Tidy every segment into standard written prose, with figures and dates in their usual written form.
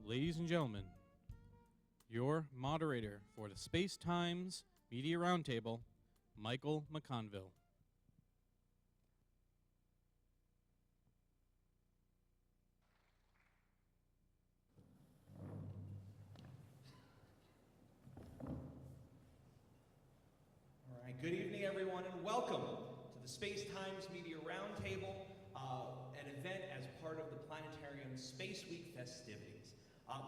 ladies and gentlemen, your moderator for the Space Times Media Roundtable, Michael McConville. All right, good evening, everyone, and welcome to the Space Times Media Roundtable, an event as part of the Planetarium Space Week festivities.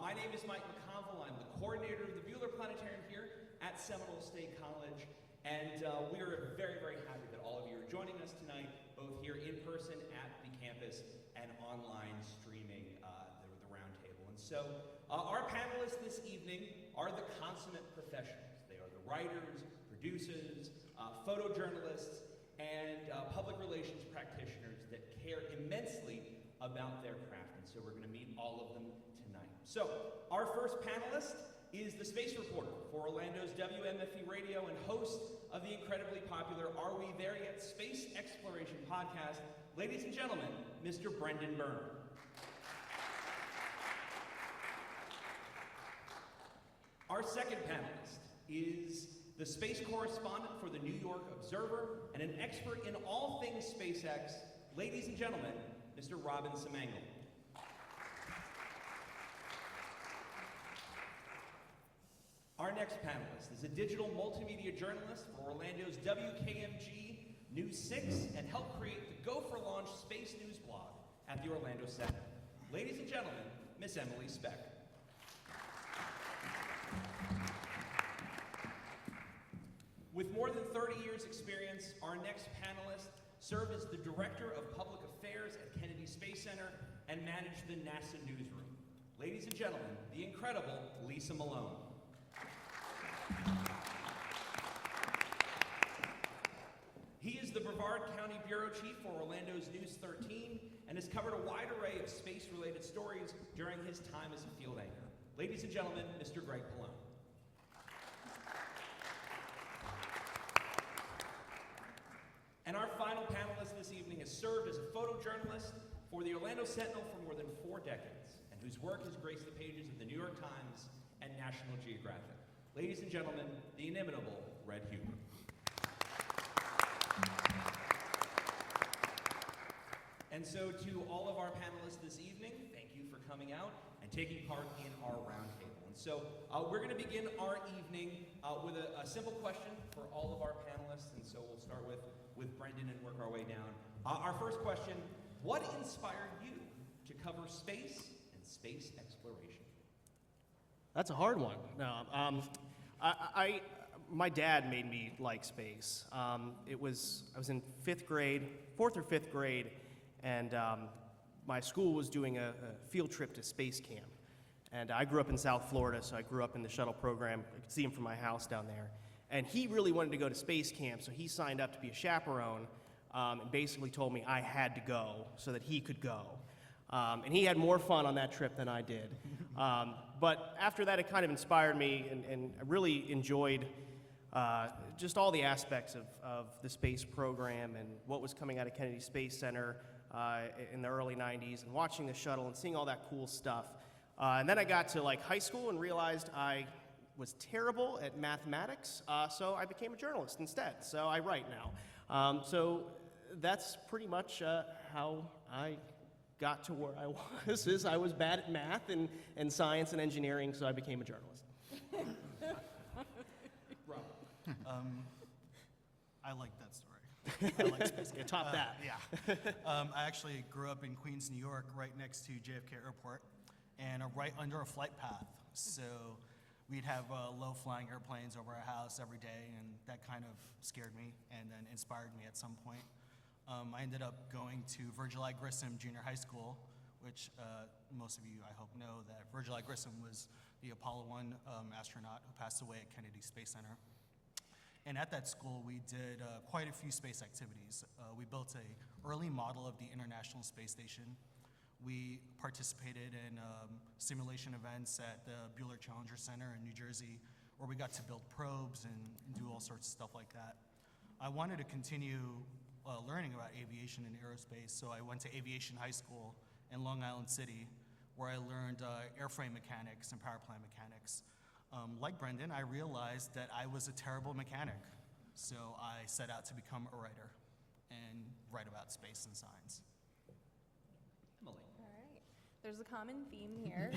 My name is Mike McConville. I'm the coordinator of the Buehler Planetarium here at Seminole State College, and we are very, very happy that all of you are joining us tonight, both here in person at the campus and online streaming the roundtable. And so our panelists this evening are the consummate professionals. They are the writers, producers, photojournalists, and public relations practitioners that care immensely about their craft. And so we're going to meet all of them tonight. So our first panelist is the space reporter for Orlando's WMFE radio and host of the incredibly popular Are We There Yet? Space Exploration podcast. Ladies and gentlemen, Mr. Brendan Byrne. Our second panelist is the space correspondent for the New York Observer and an expert in all things SpaceX. Ladies and gentlemen, Mr. Robin Seemangal. Our next panelist is a digital multimedia journalist for Orlando's WKMG News 6 and helped create the Go for Launch Space News blog at the Orlando Sentinel. Ladies and gentlemen, Miss Emilee Speck. With more than 30 years' experience, our next panelist served as the Director of Public Affairs at Kennedy Space Center and managed the NASA newsroom. Ladies and gentlemen, the incredible Lisa Malone. He is the Brevard County Bureau Chief for Orlando's News 13 and has covered a wide array of space-related stories during his time as a field anchor. Ladies and gentlemen, Mr. Greg Pallone. And our final panelist this evening has served as a photojournalist for the Orlando Sentinel for more than 4 decades, and whose work has graced the pages of the New York Times and National Geographic. Ladies and gentlemen, the inimitable Red Huber. And so to all of our panelists this evening, thank you for coming out and taking part in our roundtable. And so we're going to begin our evening with a simple question for all of our panelists. And so we'll start with Brendan and work our way down. Our first question, what inspired you to cover space and space exploration? That's a hard one. No, my dad made me like space. I was in 4th or 5th grade, and my school was doing a field trip to space camp. And I grew up in South Florida, so I grew up in the shuttle program. I could see him from my house down there. And he really wanted to go to space camp, so he signed up to be a chaperone and basically told me I had to go so that he could go. And he had more fun on that trip than I did. But after that, it kind of inspired me, and I really enjoyed just all the aspects of the space program and what was coming out of Kennedy Space Center in the early 90s, and watching the shuttle and seeing all that cool stuff. And then I got to high school and realized I was terrible at mathematics, so I became a journalist instead. So I write now. So that's pretty much how I got to where I was. Is I was bad at math and science and engineering, so I became a journalist. Rob. I like that story. I like space. Yeah, top that. Yeah. I actually grew up in Queens, New York, right next to JFK Airport, and right under a flight path. So we'd have low-flying airplanes over our house every day, and that kind of scared me and then inspired me at some point. I ended up going to Virgil I. Grissom Junior High School, which most of you, I hope, know that Virgil I. Grissom was the Apollo 1 astronaut who passed away at Kennedy Space Center. And at that school, we did quite a few space activities. We built an early model of the International Space Station. We participated in simulation events at the Buehler Challenger Center in New Jersey, where we got to build probes and do all sorts of stuff like that. I wanted to continue learning about aviation and aerospace, so I went to Aviation High School in Long Island City, where I learned airframe mechanics and power plant mechanics. Like Brendan, I realized that I was a terrible mechanic, so I set out to become a writer and write about space and science. Emily. All right. There's a common theme here.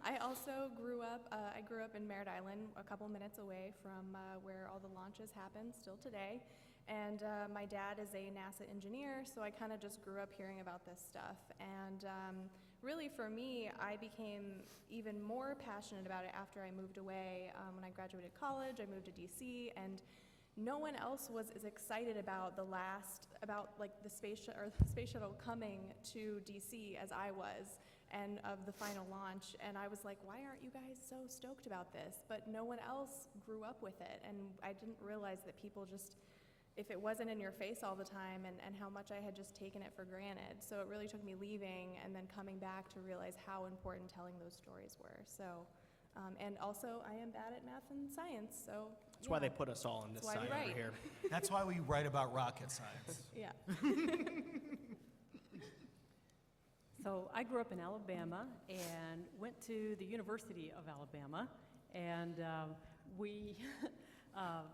I also grew up in Merritt Island, a couple minutes away from where all the launches happen still today. And my dad is a NASA engineer, so I kind of just grew up hearing about this stuff. And really for me, I became even more passionate about it after I moved away. When I graduated college, I moved to DC, and no one else was as excited about the space shuttle coming to DC as I was, and of the final launch. And I was like, why aren't you guys so stoked about this? But no one else grew up with it, and I didn't realize that people just, if it wasn't in your face all the time, and how much I had just taken it for granted. So it really took me leaving and then coming back to realize how important telling those stories were. So, and also I am bad at math and science, so. That's why they put us all on this That's why side we over write. here. That's why we write about rocket science. Yeah. So I grew up in Alabama and went to the University of Alabama, and we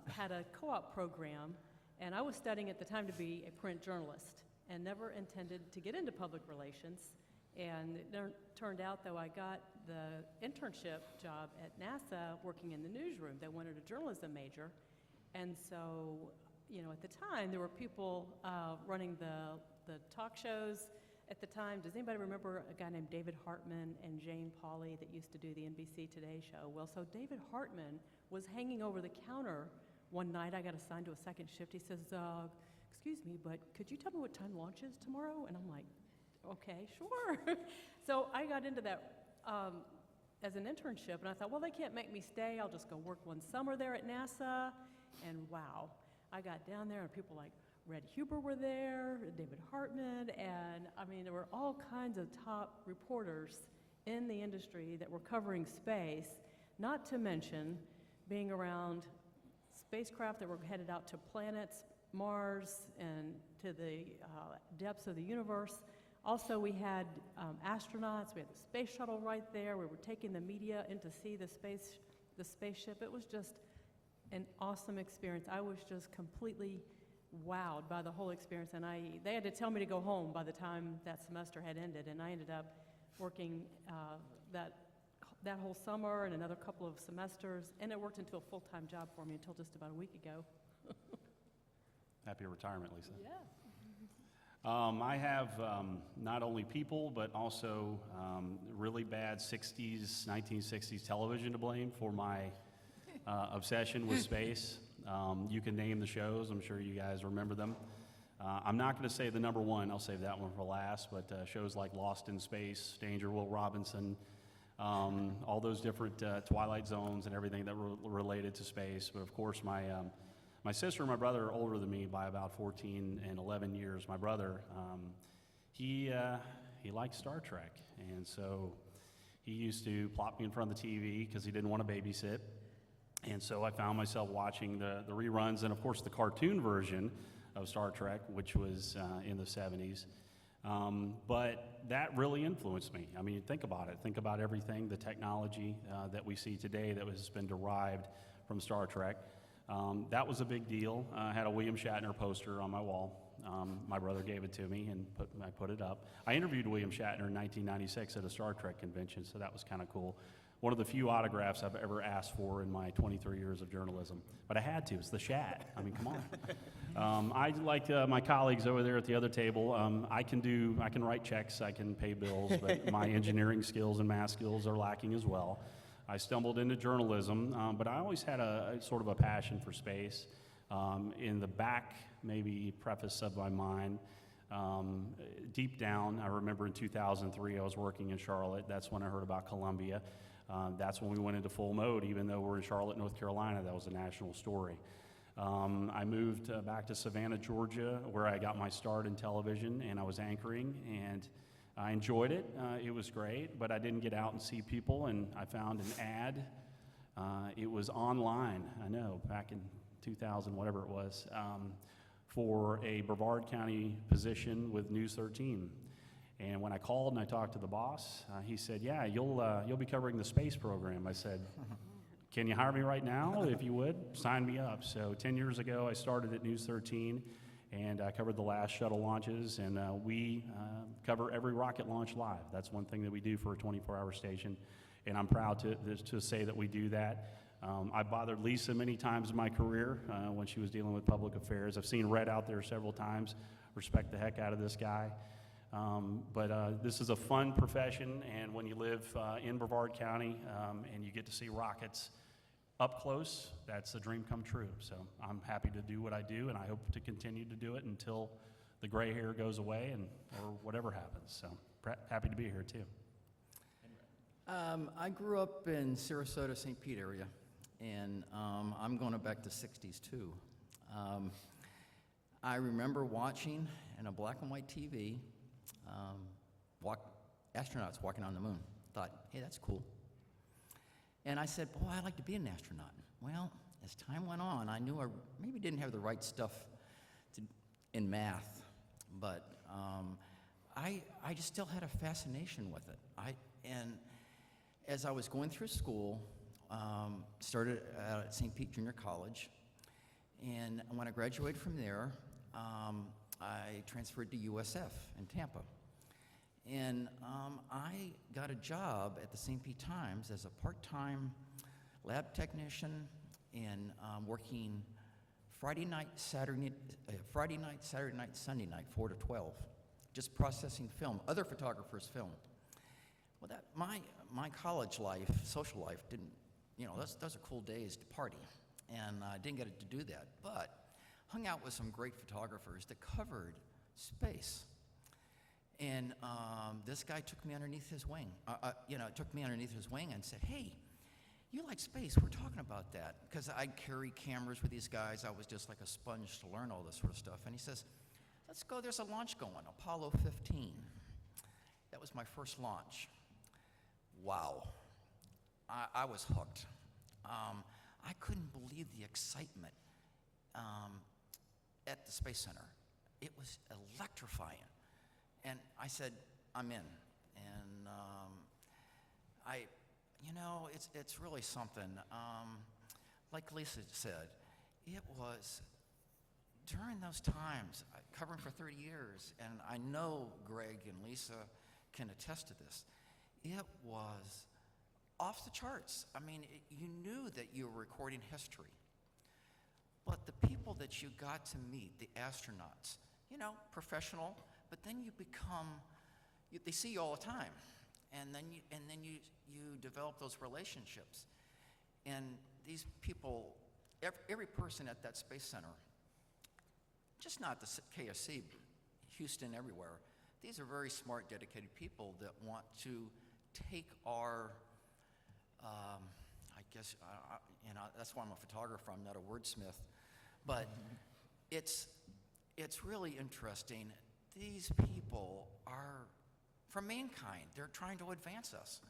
had a co-op program, and I was studying at the time to be a print journalist and never intended to get into public relations. And it turned out, though, I got the internship job at NASA working in the newsroom. They wanted a journalism major. And so, you know, at the time, there were people running the talk shows. At the time, does anybody remember a guy named David Hartman and Jane Pauley that used to do the NBC Today show? Well, so David Hartman was hanging over the counter one night. I got assigned to a second shift. He says, excuse me, but could you tell me what time launch is tomorrow? And I'm like, okay, sure. So I got into that as an internship, and I thought, well, they can't make me stay. I'll just go work one summer there at NASA. And wow, I got down there, and people like Red Huber were there, David Hartman, and I mean, there were all kinds of top reporters in the industry that were covering space, not to mention being around spacecraft that were headed out to planets, Mars, and to the depths of the universe. Also, we had astronauts. We had the space shuttle right there. We were taking the media in to see the spaceship. It was just an awesome experience. I was just completely wowed by the whole experience, and they had to tell me to go home by the time that semester had ended, and I ended up working that whole summer and another couple of semesters, and it worked into a full-time job for me until just about a week ago. Happy retirement, Lisa. Yeah. I have not only people, but also really bad 1960s television to blame for my obsession with space. You can name the shows. I'm sure you guys remember them. I'm not going to say the number one. I'll save that one for last, but shows like Lost in Space, Danger Will Robinson, all those different Twilight Zones and everything that were related to space. But of course, my sister and my brother are older than me by about 14 and 11 years. My brother, he liked Star Trek, and so he used to plop me in front of the TV because he didn't want to babysit. And so I found myself watching the reruns and, of course, the cartoon version of Star Trek, which was in the 70s. But that really influenced me. I mean, think about it. Think about everything, the technology that we see today that has been derived from Star Trek. That was a big deal. I had a William Shatner poster on my wall. My brother gave it to me, and I put it up. I interviewed William Shatner in 1996 at a Star Trek convention, so that was kind of cool. One of the few autographs I've ever asked for in my 23 years of journalism. But I had to. It's the Shat. I mean, come on. I, like my colleagues over there at the other table, I can write checks, I can pay bills, but my engineering skills and math skills are lacking as well. I stumbled into journalism, but I always had a sort of a passion for space. In the back, maybe preface of my mind, deep down, I remember in 2003, I was working in Charlotte. That's when I heard about Columbia. That's when we went into full mode, even though we're in Charlotte, North Carolina. That was a national story. I moved back to Savannah, Georgia, where I got my start in television, and I was anchoring, and I enjoyed it. It was great, but I didn't get out and see people, and I found an ad. It was online, I know, back in 2000, whatever it was, for a Brevard County position with News 13. And when I called and I talked to the boss, he said, yeah, you'll be covering the space program. I said, can you hire me right now? If you would, sign me up. So 10 years ago, I started at News 13, and I covered the last shuttle launches, and we cover every rocket launch live. That's one thing that we do for a 24-hour station, and I'm proud to say that we do that. I bothered Lisa many times in my career when she was dealing with public affairs. I've seen Red out there several times. Respect the heck out of this guy. But this is a fun profession, and when you live in Brevard County and you get to see rockets up close, that's a dream come true. So I'm happy to do what I do, and I hope to continue to do it until the gray hair goes away or whatever happens. So happy to be here too. I grew up in Sarasota, St. Pete area, and I'm going back to 60s too. I remember watching in a black and white TV astronauts walking on the moon. Thought, hey, that's cool. And I said, boy, I'd like to be an astronaut. Well, as time went on, I knew I maybe didn't have the right stuff in math, but I just still had a fascination with it. And as I was going through school, started at St. Pete Junior College, and when I graduated from there, I transferred to USF in Tampa. And I got a job at the St. Pete Times as a part-time lab technician and working Friday night, Saturday night, Sunday night, 4 to 12, just processing film, other photographers' film. Well, that my college life, social life, didn't, those are cool days to party, and I didn't get to do that, but hung out with some great photographers that covered space. And this guy took me underneath his wing. Took me underneath his wing and said, "Hey, you like space? We're talking about that." Because I'd carry cameras with these guys. I was just like a sponge to learn all this sort of stuff. And he says, "Let's go. There's a launch going, Apollo 15." That was my first launch. Wow, I was hooked. I couldn't believe the excitement at the Space Center. It was electrifying. And I said, I'm in. And it's really something. Like Lisa said, it was during those times, covering for 30 years, and I know Greg and Lisa can attest to this, it was off the charts. I mean, you knew that you were recording history. But the people that you got to meet, the astronauts, professional, but then you become, they see you all the time, and then you develop those relationships. And these people, every person at that Space Center, just not the KFC, Houston, everywhere, these are very smart, dedicated people that want to take our, that's why I'm a photographer, I'm not a wordsmith, but it's really interesting. These people are from mankind. They're trying to advance us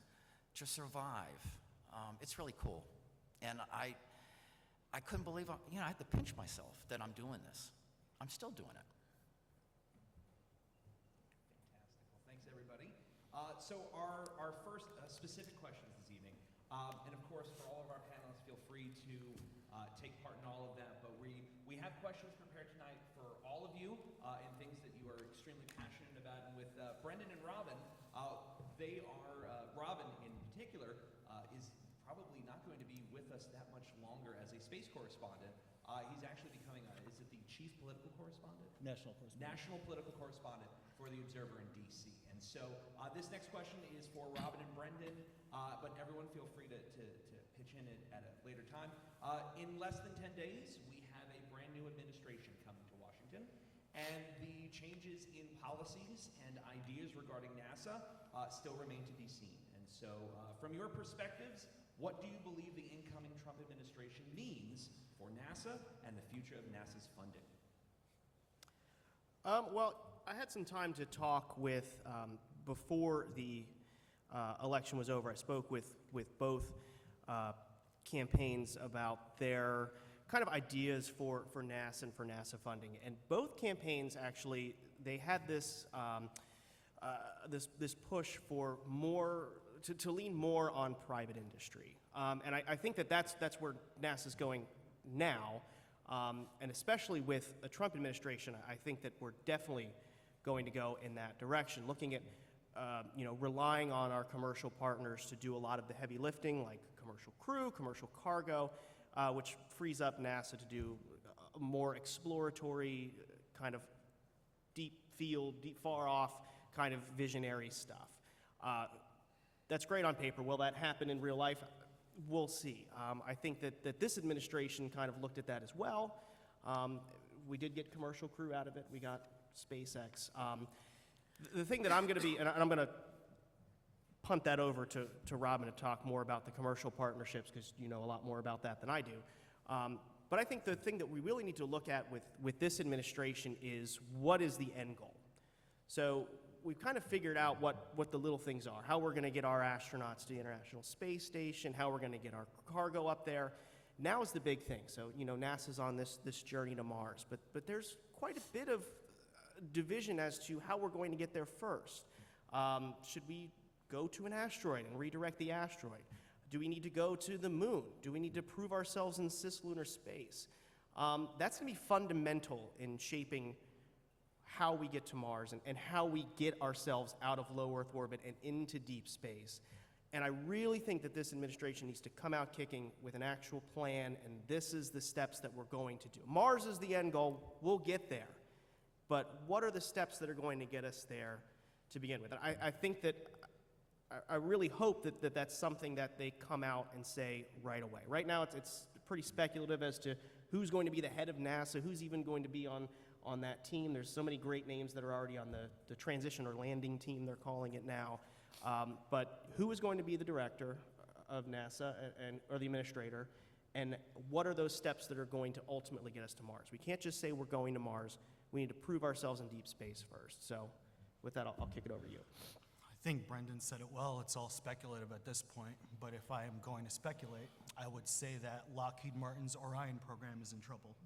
to survive. It's really cool. And I couldn't believe, I had to pinch myself that I'm doing this. I'm still doing it. Fantastic. Well, thanks, everybody. So our first specific questions this evening, and of course, for all of our panelists, feel free to take part in all of that, but we have questions prepared tonight for all of you and things that you are extremely passionate about. And with Brendan and Robin, Robin in particular is probably not going to be with us that much longer as a space correspondent. He's actually becoming, is it the chief political correspondent? National correspondent. National political correspondent for the Observer in D.C. And so this next question is for Robin and Brendan, but everyone feel free to pitch in at a later time. In less than 10 days, we have a brand new administration coming to Washington, and the changes in policies and ideas regarding NASA still remain to be seen. And so from your perspectives, what do you believe the incoming Trump administration means for NASA and the future of NASA's funding? Well, I had some time to talk with, before the election was over, I spoke with both campaigns about their kind of ideas for NASA and for NASA funding. And both campaigns actually, they had this this push for more, to lean more on private industry. And I think that's where NASA's going now, and especially with the Trump administration, I think that we're definitely going to go in that direction, looking at relying on our commercial partners to do a lot of the heavy lifting, like commercial crew, commercial cargo, which frees up NASA to do more exploratory, kind of deep field, far off kind of visionary stuff. That's great on paper. Will that happen in real life? We'll see. I think that this administration kind of looked at that as well. We did get commercial crew out of it. We got SpaceX. The thing that I'm going to be, and I'm going to punt that over to Robin to talk more about the commercial partnerships, because you know a lot more about that than I do. But I think the thing that we really need to look at with this administration is, what is the end goal? So we've kind of figured out what the little things are, how we're going to get our astronauts to the International Space Station, how we're going to get our cargo up there. Now is the big thing. So, NASA's on this journey to Mars, but there's quite a bit of division as to how we're going to get there first. Should we go to an asteroid and redirect the asteroid? Do we need to go to the moon? Do we need to prove ourselves in cislunar space? That's going to be fundamental in shaping how we get to Mars and how we get ourselves out of low Earth orbit and into deep space. And I really think that this administration needs to come out kicking with an actual plan, and this is the steps that we're going to do. Mars is the end goal. We'll get there. But what are the steps that are going to get us there to begin with? And I think that, I really hope that that's something that they come out and say right away. Right now, it's pretty speculative as to who's going to be the head of NASA, who's even going to be on that team. There's so many great names that are already on the transition or landing team, they're calling it now. But who is going to be the director of NASA or the administrator, and what are those steps that are going to ultimately get us to Mars? We can't just say we're going to Mars. We need to prove ourselves in deep space first. So with that, I'll kick it over to you. I think Brendan said it well. It's all speculative at this point, but if I am going to speculate, I would say that Lockheed Martin's Orion program is in trouble.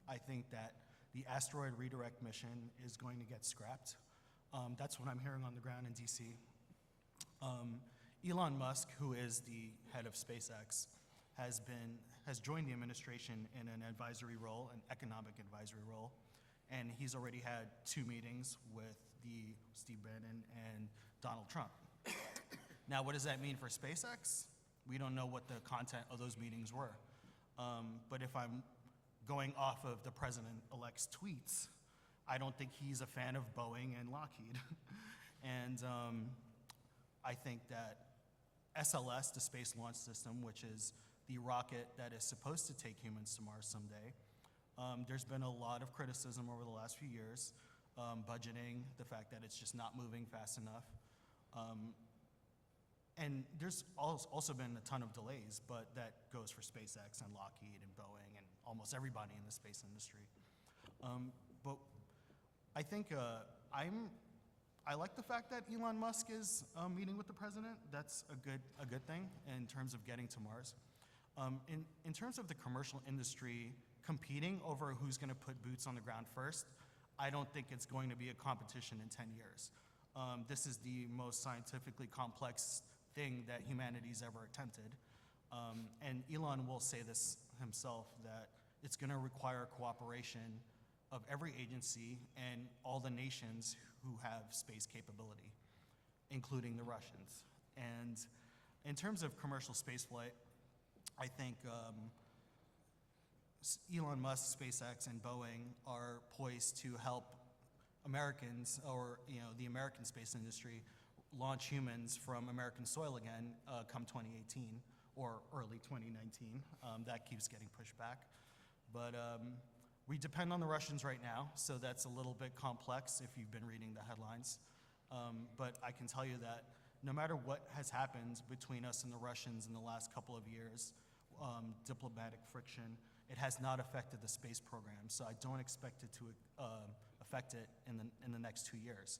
I think that the asteroid redirect mission is going to get scrapped. That's what I'm hearing on the ground in DC. Elon Musk, who is the head of SpaceX, has joined the administration in an advisory role, an economic advisory role, and he's already had 2 meetings with Steve Bannon and Donald Trump. Now, what does that mean for SpaceX? We don't know what the content of those meetings were. But if I'm going off of the president-elect's tweets, I don't think he's a fan of Boeing and Lockheed. And I think that SLS, the Space Launch System, which is the rocket that is supposed to take humans to Mars someday, there's been a lot of criticism over the last few years, budgeting, the fact that it's just not moving fast enough. And there's also been a ton of delays, but that goes for SpaceX and Lockheed and Boeing and almost everybody in the space industry. But I think I like the fact that Elon Musk is meeting with the president. That's a good thing in terms of getting to Mars. In terms of the commercial industry competing over who's going to put boots on the ground first, I don't think it's going to be a competition in 10 years. This is the most scientifically complex thing that humanity's ever attempted. And Elon will say this himself, that it's going to require cooperation of every agency and all the nations who have space capability, including the Russians. And in terms of commercial spaceflight, I think Elon Musk, SpaceX, and Boeing are poised to help Americans, or the American space industry, launch humans from American soil again come 2018 or early 2019. That keeps getting pushed back. But we depend on the Russians right now, so that's a little bit complex if you've been reading the headlines. But I can tell you that no matter what has happened between us and the Russians in the last couple of years, diplomatic friction, it has not affected the space program. So I don't expect it to affect it in the next 2 years.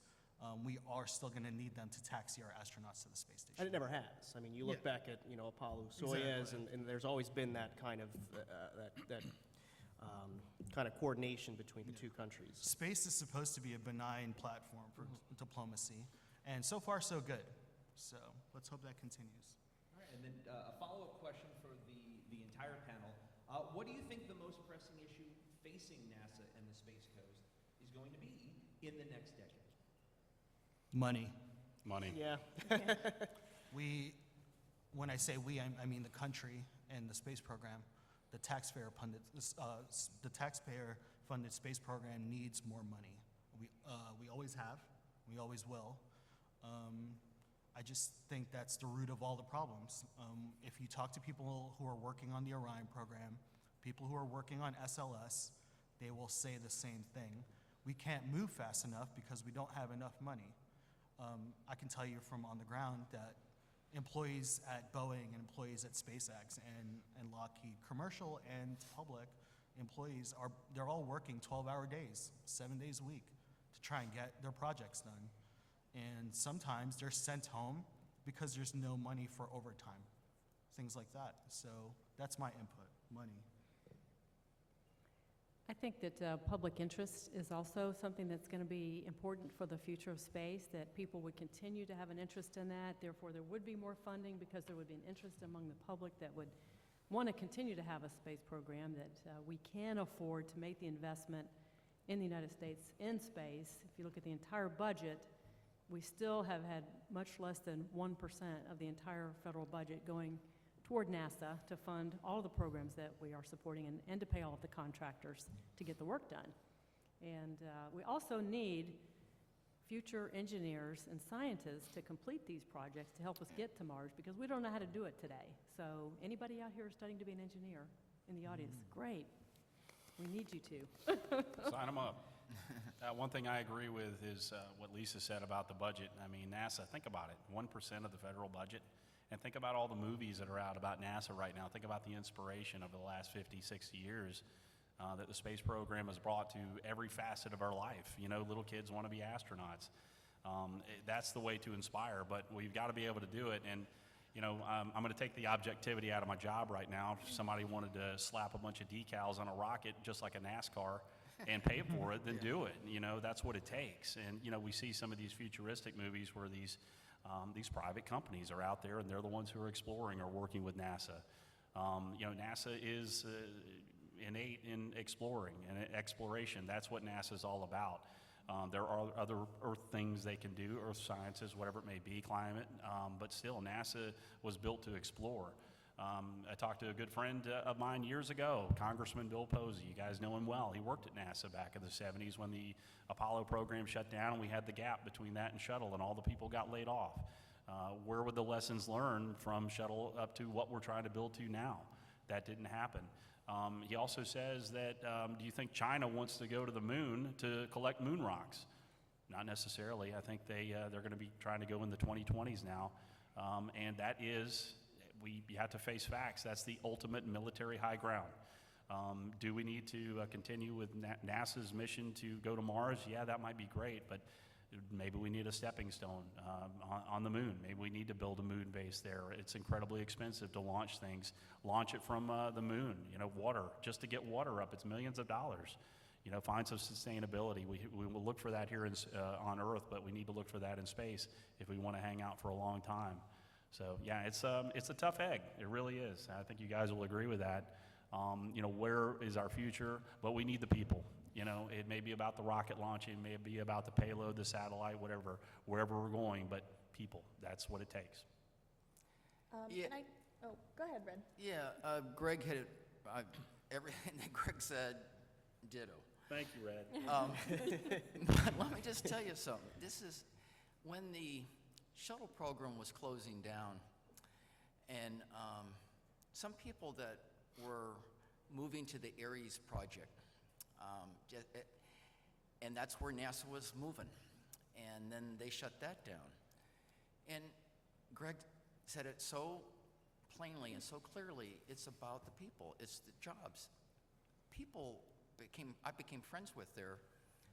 We are still going to need them to taxi our astronauts to the space station. And it never has. I mean, you look back at Apollo, Soyuz, Exactly. and there's always been that kind of kind of coordination between the two countries. Space is supposed to be a benign platform for diplomacy, and so far so good. So let's hope that continues. All right, and then a follow-up question for the entire panel. What do you think the most pressing issue facing NASA and the Space Coast is going to be in the next decade? Money. Money. Yeah. When I say we, I mean the country and the space program. The taxpayer-funded space program needs more money. We always have, we always will. I just think that's the root of all the problems. If you talk to people who are working on the Orion program, people who are working on SLS, they will say the same thing. We can't move fast enough because we don't have enough money. I can tell you from on the ground that employees at Boeing and employees at SpaceX and Lockheed, commercial and public employees, they're all working 12-hour days, 7 days a week to try and get their projects done. And sometimes they're sent home because there's no money for overtime, things like that. So that's my input, money. I think that public interest is also something that's going to be important for the future of space, that people would continue to have an interest in that. Therefore, there would be more funding because there would be an interest among the public that would want to continue to have a space program, that we can afford to make the investment in the United States in space. If you look at the entire budget, we still have had much less than 1% of the entire federal budget going toward NASA to fund all of the programs that we are supporting and to pay all of the contractors to get the work done. And we also need future engineers and scientists to complete these projects to help us get to Mars, because we don't know how to do it today. So anybody out here studying to be an engineer in the audience, great. We need you to. Sign them up. One thing I agree with is what Lisa said about the budget. I mean, NASA, think about it, 1% of the federal budget. And think about all the movies that are out about NASA right now. Think about the inspiration of the last 50, 60 years that the space program has brought to every facet of our life. You know, little kids want to be astronauts. That's the way to inspire, but we've got to be able to do it. And, you know, I'm going to take the objectivity out of my job right now. If somebody wanted to slap a bunch of decals on a rocket, just like a NASCAR, and pay for it, then do it. You know, that's what it takes. And, you know, we see some of these futuristic movies where these private companies are out there and they're the ones who are exploring or working with NASA. You know, NASA is innate in exploring and exploration. That's what NASA is all about. There are other Earth things they can do, Earth sciences, whatever it may be, climate, but still NASA was built to explore. I talked to a good friend of mine years ago, Congressman Bill Posey. You guys know him well. He worked at NASA back in the 70s when the Apollo program shut down and we had the gap between that and shuttle and all the people got laid off. Where would the lessons learned from shuttle up to what we're trying to build to now? That didn't happen. He also says that, do you think China wants to go to the moon to collect moon rocks? Not necessarily. I think they're going to be trying to go in the 2020s now. And that is, you have to face facts. That's the ultimate military high ground. Do we need to continue with NASA's mission to go to Mars? Yeah, that might be great, but maybe we need a stepping stone on the moon. Maybe we need to build a moon base there. It's incredibly expensive to launch things. Launch it from the moon, you know, water. Just to get water up, it's millions of dollars. You know, find some sustainability. We will look for that here on Earth, but we need to look for that in space if we want to hang out for a long time. So yeah, it's a tough egg. It really is. I think you guys will agree with that. You know, where is our future? But we need the people. You know, it may be about the rocket launching, it may be about the payload, the satellite, whatever, wherever we're going, but people, that's what it takes. Yeah. Go ahead, Red. Yeah, Greg hit it. Everything that Greg said, ditto. Thank you, Red. But let me just tell you something. This is when the shuttle program was closing down, and some people that were moving to the Ares project, and that's where NASA was moving, and then they shut that down. And Greg said it so plainly and so clearly, it's about the people, it's the jobs. People I became friends with there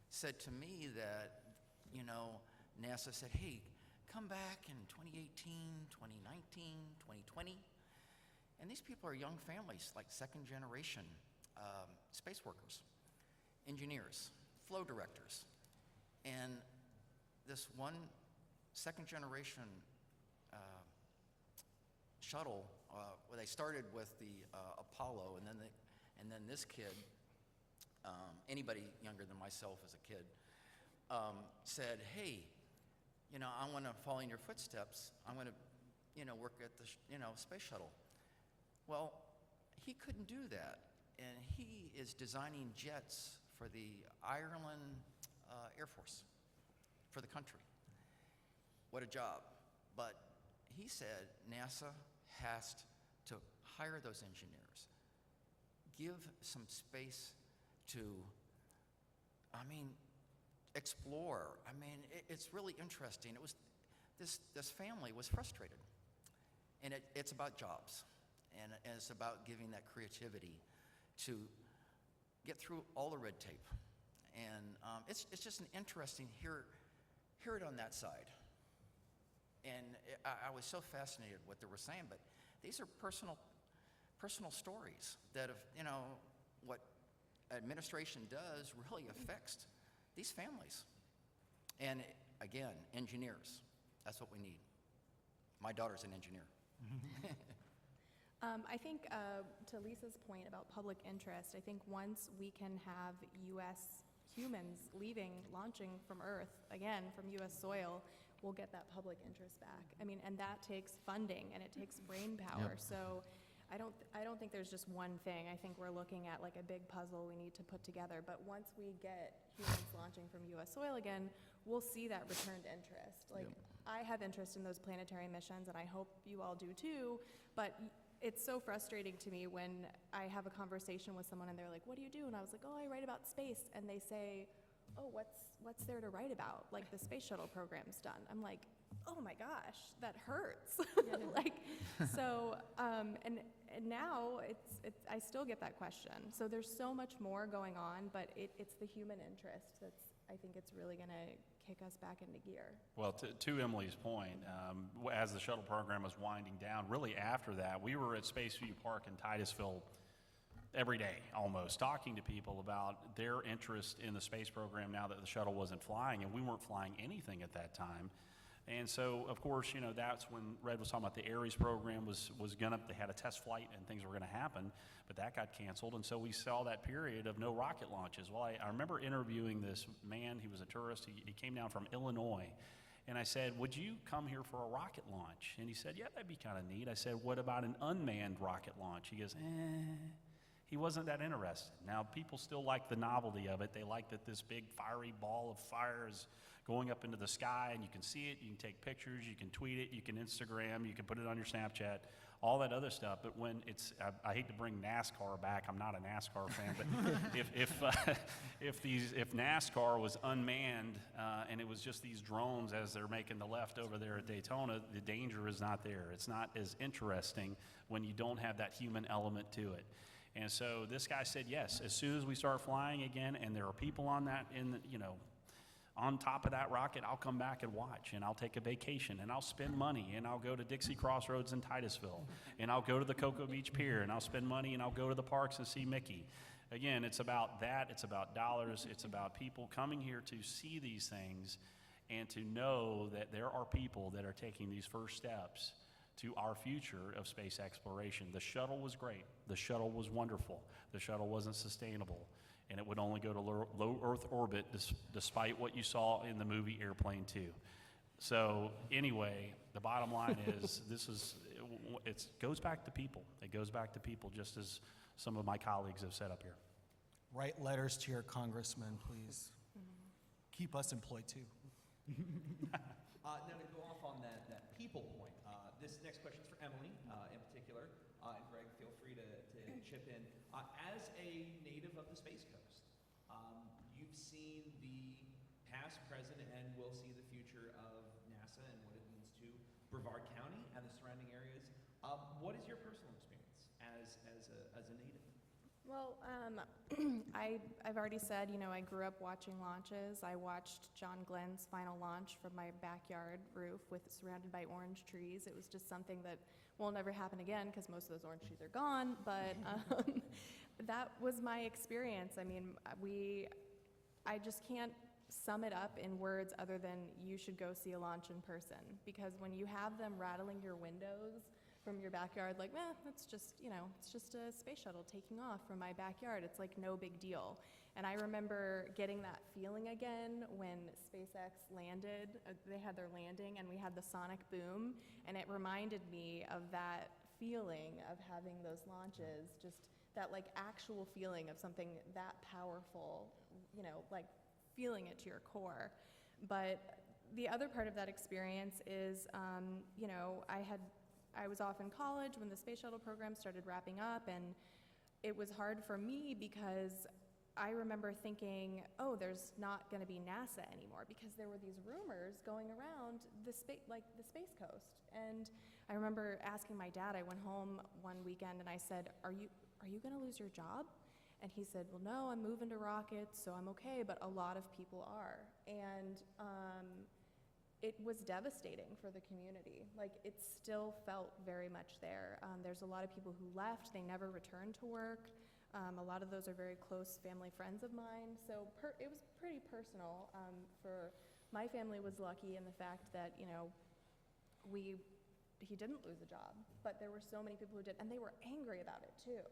said to me that, you know, NASA said, hey, come back in 2018, 2019, 2020. And these people are young families, like second generation. space workers, engineers, flow directors. And this one second generation shuttle, where they started with the Apollo, and then this kid, anybody younger than myself as a kid, said, hey, I want to follow in your footsteps. I want to, work at the, space shuttle. Well, he couldn't do that, and he is designing jets for the Ireland Air Force, for the country. What a job. But he said NASA has to hire those engineers, give some space to, explore. It's really interesting. It was, this family was frustrated. And it's about jobs, and it's about giving that creativity to get through all the red tape. And it's just an interesting, hear it on that side. And I was so fascinated what they were saying, but these are personal stories that if, what administration does really affects these families. And again, engineers, that's what we need. My daughter's an engineer. I think to Lisa's point about public interest, I think once we can have U.S. humans launching from Earth, again, from U.S. soil, we'll get that public interest back. And that takes funding and it takes brain power. Yep. So I don't think there's just one thing. I think we're looking at like a big puzzle we need to put together. But once we get humans launching from U.S. soil again, we'll see that returned interest. I have interest in those planetary missions, and I hope you all do too, but it's so frustrating to me when I have a conversation with someone and they're like, what do you do? And I was like, oh, I write about space. And they say, oh, what's there to write about? Like, the space shuttle program's done. I'm like, oh my gosh, that hurts. And now I still get that question. So there's so much more going on, but it's the human interest I think it's really going to kick us back into gear. Well, to Emilee's point, as the shuttle program was winding down, really after that, we were at Spaceview Park in Titusville every day almost, talking to people about their interest in the space program now that the shuttle wasn't flying, and we weren't flying anything at that time. And so, of course, that's when Red was talking about the Ares program was gonna, they had a test flight and things were gonna happen, but that got canceled, and so we saw that period of no rocket launches. Well, I remember interviewing this man. He was a tourist. He came down from Illinois, and I said, would you come here for a rocket launch? And he said, yeah, that'd be kind of neat. I said, what about an unmanned rocket launch? He goes, He wasn't that interested. Now, people still like the novelty of it. They like that this big fiery ball of fire is going up into the sky, and you can see it, you can take pictures, you can tweet it, you can Instagram, you can put it on your Snapchat, all that other stuff. But when it's, I hate to bring NASCAR back, I'm not a NASCAR fan, but if NASCAR was unmanned and it was just these drones as they're making the left over there at Daytona, the danger is not there. It's not as interesting when you don't have that human element to it. And so this guy said, yes, as soon as we start flying again and there are people on that, on top of that rocket, I'll come back and watch, and I'll take a vacation, and I'll spend money, and I'll go to Dixie Crossroads in Titusville, and I'll go to the Cocoa Beach Pier, and I'll spend money, and I'll go to the parks and see Mickey. Again, it's about that. It's about dollars. It's about people coming here to see these things and to know that there are people that are taking these first steps to our future of space exploration. The shuttle was great. The shuttle was wonderful. The shuttle wasn't sustainable, and it would only go to low Earth orbit despite what you saw in the movie Airplane 2. So anyway, the bottom line is it goes back to people. It goes back to people, just as some of my colleagues have said up here. Write letters to your congressman, please. Keep us employed too. Now to go off on that people point, this next question is for Emilee in particular, and Greg, feel free to chip in. As a native of the Space Coast, you've seen the past, present, and will see the future of NASA and what it means to Brevard County and the surrounding areas. What is your personal experience as a native? Well, I've already said, I grew up watching launches. I watched John Glenn's final launch from my backyard roof surrounded by orange trees. It was just something that won't ever happen again because most of those orange trees are gone, but that was my experience. I mean, I just can't sum it up in words other than you should go see a launch in person, because when you have them rattling your windows from your backyard, like, that's just, it's just a space shuttle taking off from my backyard. It's like no big deal. And I remember getting that feeling again when SpaceX landed. They had their landing and we had the sonic boom, and it reminded me of that feeling of having those launches, just that like actual feeling of something that powerful, like feeling it to your core. But the other part of that experience is, I was off in college when the space shuttle program started wrapping up, and it was hard for me because I remember thinking, oh, there's not going to be NASA anymore, because there were these rumors going around the Space Coast. And I remember asking my dad, I went home one weekend and I said, are you going to lose your job? And he said, well, no, I'm moving to rockets, so I'm okay, but a lot of people are. And it was devastating for the community. Like, it still felt very much there. There's a lot of people who left, they never returned to work. A lot of those are very close family friends of mine. So it was pretty personal. For my family was lucky in the fact that, he didn't lose a job, but there were so many people who did, and they were angry about it too.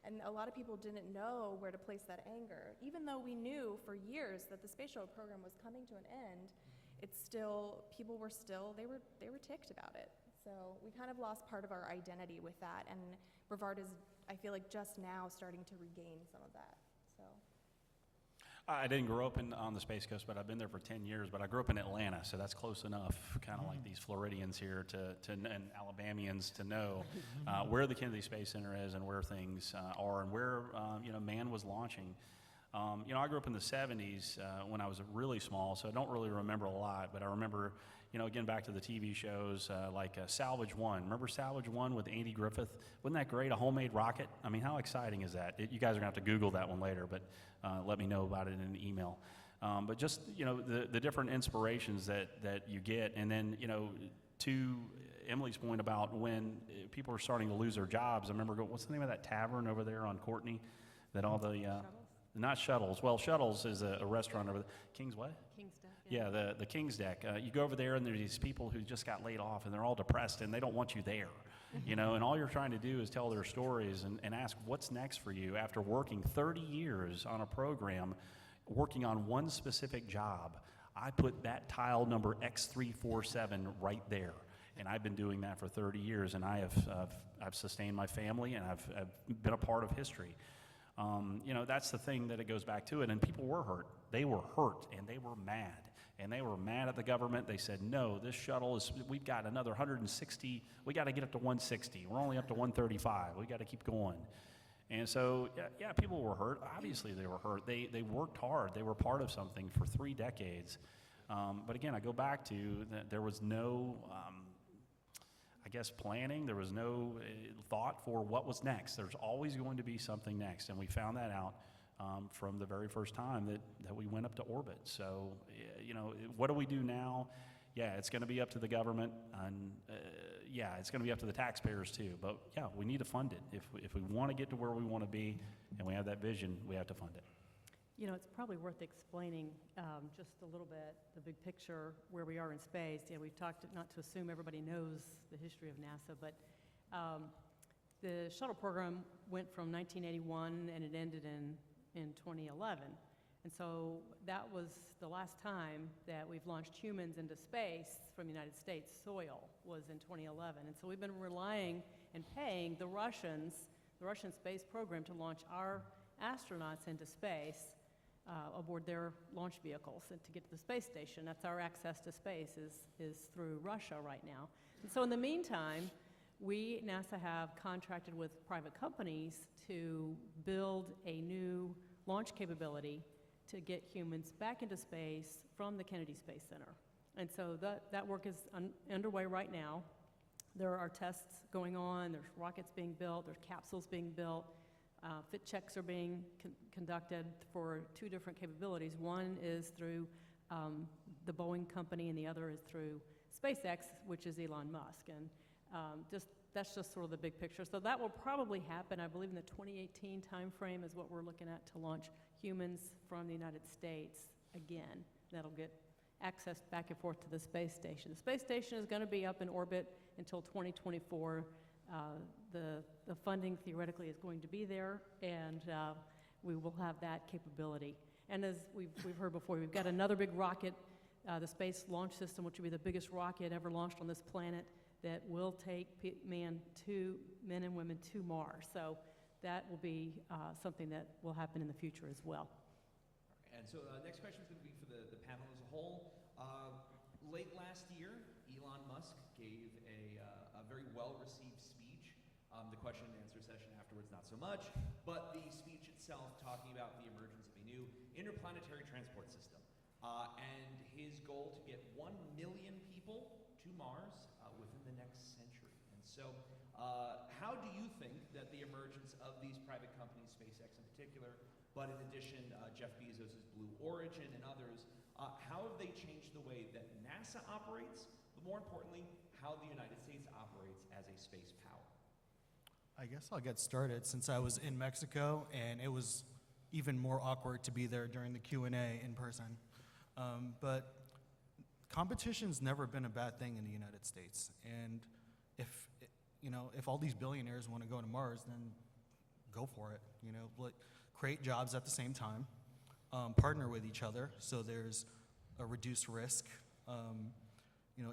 And a lot of people didn't know where to place that anger. Even though we knew for years that the space shuttle program was coming to an end, people were still, they were ticked about it. So we kind of lost part of our identity with that, and Brevard is, I feel like, just now starting to regain some of that, so. I didn't grow up on the Space Coast, but I've been there for 10 years, but I grew up in Atlanta, so that's close enough, kind of like these Floridians here and Alabamians to know where the Kennedy Space Center is and where things are and where, man was launching. I grew up in the 70s when I was really small, so I don't really remember a lot, but I remember, again, back to the TV shows like Salvage One. Remember Salvage One with Andy Griffith? Wasn't that great, a homemade rocket? I mean, how exciting is that? You guys are going to have to Google that one later, but let me know about it in an email. But just, the different inspirations that you get, and then, to Emilee's point about when people are starting to lose their jobs, I remember, what's the name of that tavern over there on Courtney that all the... Not Shuttles. Well, Shuttles is a restaurant over there. King's what? King's Deck. Yeah, the King's Deck. You go over there, and there's these people who just got laid off, and they're all depressed, and they don't want you there. And all you're trying to do is tell their stories and ask what's next for you after working 30 years on a program, working on one specific job. I put that tile number X347 right there, and I've been doing that for 30 years, and I've sustained my family, and I've been a part of history. That's the thing that it goes back to it, and people were hurt. They were hurt, and they were mad. And they were mad at the government. They said, no, this shuttle we've got another 160, we got to get up to 160. We're only up to 135. We got to keep going. And so, yeah, people were hurt. Obviously, they were hurt. They worked hard. They were part of something for 3 decades. But again, I go back to that there was no, planning. There was no thought for what was next. There's always going to be something next, and we found that out from the very first time that we went up to orbit. So, what do we do now? Yeah, it's going to be up to the government, and it's going to be up to the taxpayers too. But yeah, we need to fund it. If we want to get to where we want to be, and we have that vision, we have to fund it. It's probably worth explaining just a little bit the big picture where we are in space. We've talked, not to assume everybody knows the history of NASA, but the shuttle program went from 1981 and it ended in 2011. And so that was the last time that we've launched humans into space from United States soil, was in 2011. And so we've been relying and paying the Russian space program to launch our astronauts into space aboard their launch vehicles and to get to the space station. That's our access to space is through Russia right now. And so in the meantime, we, NASA, have contracted with private companies to build a new launch capability to get humans back into space from the Kennedy Space Center. And so that work is underway right now. There are tests going on, there's rockets being built, there's capsules being built. Fit checks are being conducted for 2 different capabilities. One is through the Boeing company, and the other is through SpaceX, which is Elon Musk. And just that's just sort of the big picture. So that will probably happen, I believe, in the 2018 timeframe is what we're looking at to launch humans from the United States again. That'll get access back and forth to the space station. The space station is going to be up in orbit until 2024. The funding theoretically is going to be there, and we will have that capability. And as we've heard before, we've got another big rocket, the Space Launch System, which will be the biggest rocket ever launched on this planet, that will take men and women to Mars. So that will be something that will happen in the future as well. And so next question is going to be for the panel as a whole. Late last year, Elon Musk gave a very well-received speech. The question and answer session afterwards, not so much, but the speech itself talking about the emergence of a new interplanetary transport system and his goal to get 1 million people to Mars within the next century. And so how do you think that the emergence of these private companies, SpaceX in particular, but in addition, Jeff Bezos' Blue Origin and others, how have they changed the way that NASA operates, but more importantly, how the United States operates as a space power? I guess I'll get started since I was in Mexico, and it was even more awkward to be there during the Q&A in person. But competition's never been a bad thing in the United States. And if all these billionaires want to go to Mars, then go for it. Create jobs at the same time, partner with each other so there's a reduced risk.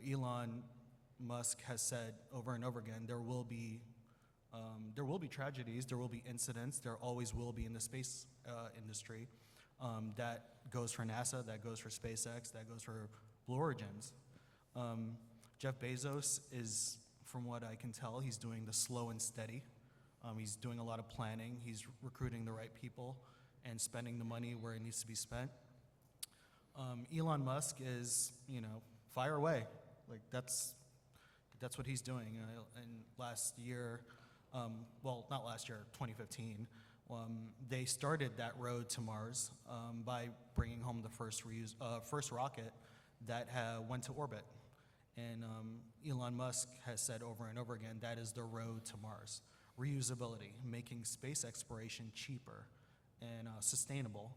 Elon Musk has said over and over again there will be tragedies, there will be incidents, there always will be in the space industry. That goes for NASA, that goes for SpaceX, that goes for Blue Origins. Jeff Bezos is, from what I can tell, he's doing the slow and steady. He's doing a lot of planning. He's recruiting the right people and spending the money where it needs to be spent. Elon Musk is, fire away. Like that's what he's doing. And last year, not last year, 2015, they started that road to Mars by bringing home the first rocket that went to orbit. And Elon Musk has said over and over again that is the road to Mars. Reusability, making space exploration cheaper and sustainable.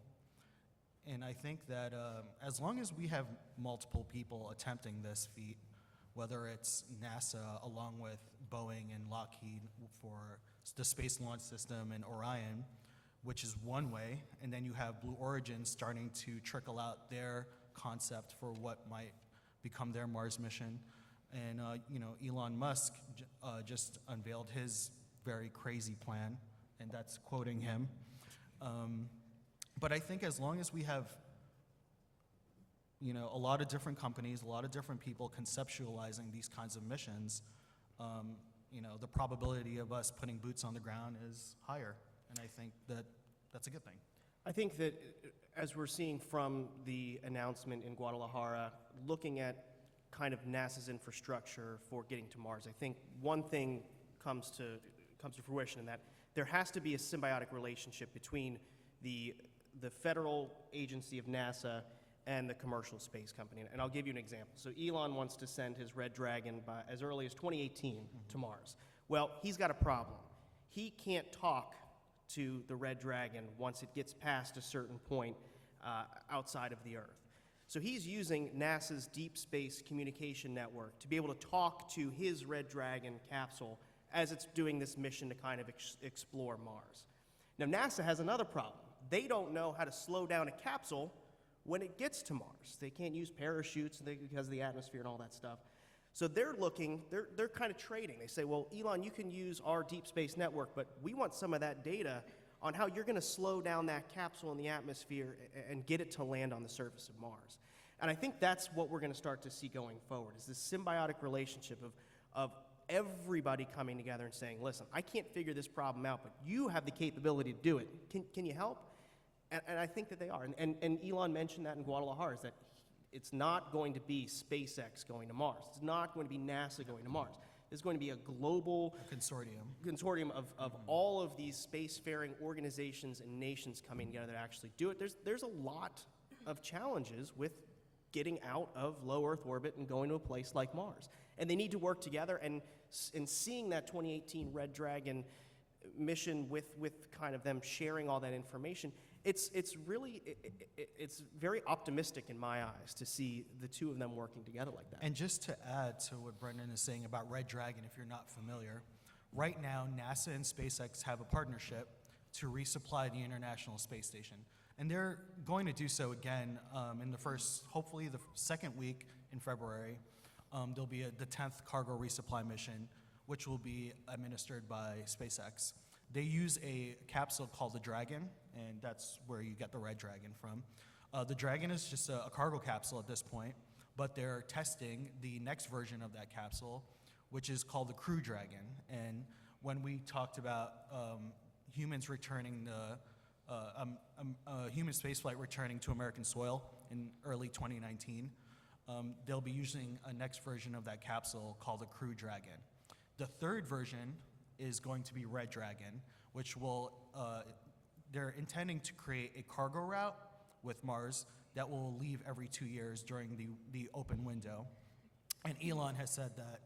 And I think that as long as we have multiple people attempting this feat, whether it's NASA along with Boeing and Lockheed for the Space Launch System and Orion, which is one way, and then you have Blue Origin starting to trickle out their concept for what might become their Mars mission. And Elon Musk just unveiled his very crazy plan, and that's quoting him. But I think as long as we have a lot of different companies, a lot of different people conceptualizing these kinds of missions, the probability of us putting boots on the ground is higher. And I think that that's a good thing. I think that as we're seeing from the announcement in Guadalajara, looking at kind of NASA's infrastructure for getting to Mars, I think one thing comes to fruition in that there has to be a symbiotic relationship between the federal agency of NASA and the commercial space company. And I'll give you an example. So Elon wants to send his Red Dragon by as early as 2018 to Mars. Well, he's got a problem. He can't talk to the Red Dragon once it gets past a certain point outside of the Earth. So he's using NASA's Deep Space Communication Network to be able to talk to his Red Dragon capsule as it's doing this mission to kind of explore Mars. Now, NASA has another problem. They don't know how to slow down a capsule when it gets to Mars. They can't use parachutes because of the atmosphere and all that stuff. So they're kind of trading. They say, well, Elon, you can use our deep space network, but we want some of that data on how you're going to slow down that capsule in the atmosphere and get it to land on the surface of Mars. And I think that's what we're going to start to see going forward, is this symbiotic relationship of everybody coming together and saying, listen, I can't figure this problem out, but you have the capability to do it. Can you help? And I think that they are. And Elon mentioned that in Guadalajara, is that it's not going to be SpaceX going to Mars. It's not going to be NASA going to Mars. There's going to be a global consortium of all of these spacefaring organizations and nations coming together to actually do it. There's a lot of challenges with getting out of low Earth orbit and going to a place like Mars. And they need to work together, and seeing that 2018 Red Dragon mission with kind of them sharing all that information, it's very optimistic in my eyes to see the two of them working together like that. And just to add to what Brendan is saying about Red Dragon, if you're not familiar, right now NASA and SpaceX have a partnership to resupply the International Space Station. And they're going to do so again in the hopefully the second week in February. There'll be the 10th cargo resupply mission, which will be administered by SpaceX. They use a capsule called the Dragon, and that's where you get the Red Dragon from. The Dragon is just a cargo capsule at this point, but they're testing the next version of that capsule, which is called the Crew Dragon. And when we talked about humans returning human spaceflight returning to American soil in early 2019, they'll be using a next version of that capsule called the Crew Dragon. The third version is going to be Red Dragon, which will, they're intending to create a cargo route with Mars that will leave every 2 years during the open window. And Elon has said that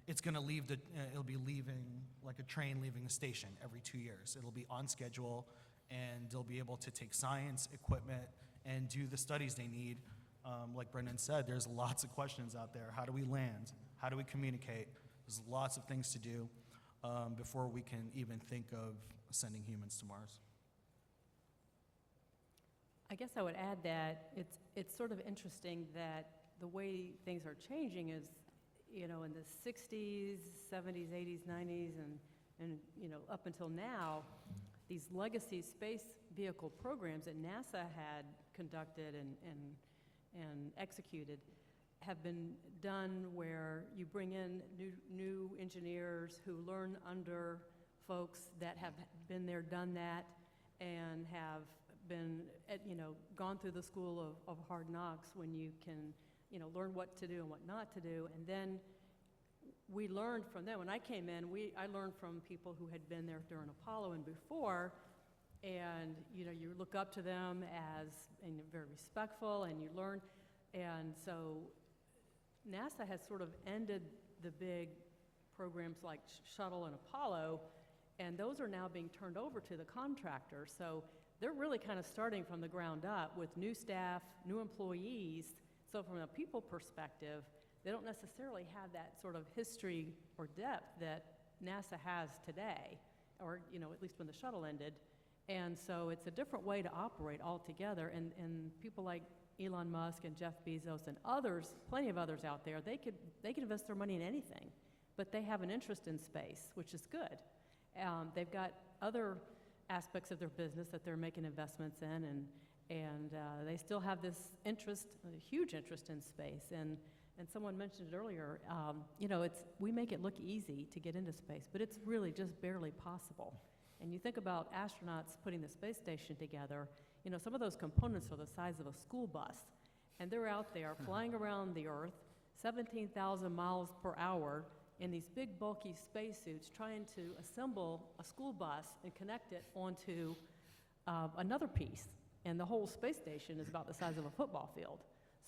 it's going to leave it'll be leaving like a train leaving a station every 2 years. It'll be on schedule, and they'll be able to take science equipment and do the studies they need. Like Brendan said, there's lots of questions out there. How do we land? How do we communicate? There's lots of things to do before we can even think of sending humans to Mars. I guess I would add that it's sort of interesting that the way things are changing is, in the 60s, 70s, 80s, 90s, and up until now, these legacy space vehicle programs that NASA had conducted and executed have been done where you bring in new engineers who learn under folks that have been there, done that, and have been, gone through the school of hard knocks when you can, learn what to do and what not to do. And then we learned from them. When I came in, I learned from people who had been there during Apollo and before, and you look up to them and you're very respectful, and you learn. And so NASA has sort of ended the big programs like Shuttle and Apollo, and those are now being turned over to the contractors. So they're really kind of starting from the ground up with new staff, new employees. So from a people perspective, they don't necessarily have that sort of history or depth that NASA has today, or at least when the shuttle ended. And so it's a different way to operate altogether. And people like Elon Musk and Jeff Bezos and others, plenty of others out there, they could invest their money in anything, but they have an interest in space, which is good. They've got other aspects of their business that they're making investments in, and they still have this interest, a huge interest in space. And someone mentioned it earlier, we make it look easy to get into space, but it's really just barely possible. And you think about astronauts putting the space station together, some of those components are the size of a school bus, and they're out there flying around the Earth, 17,000 miles per hour, in these big bulky spacesuits, trying to assemble a school bus and connect it onto another piece. And the whole space station is about the size of a football field.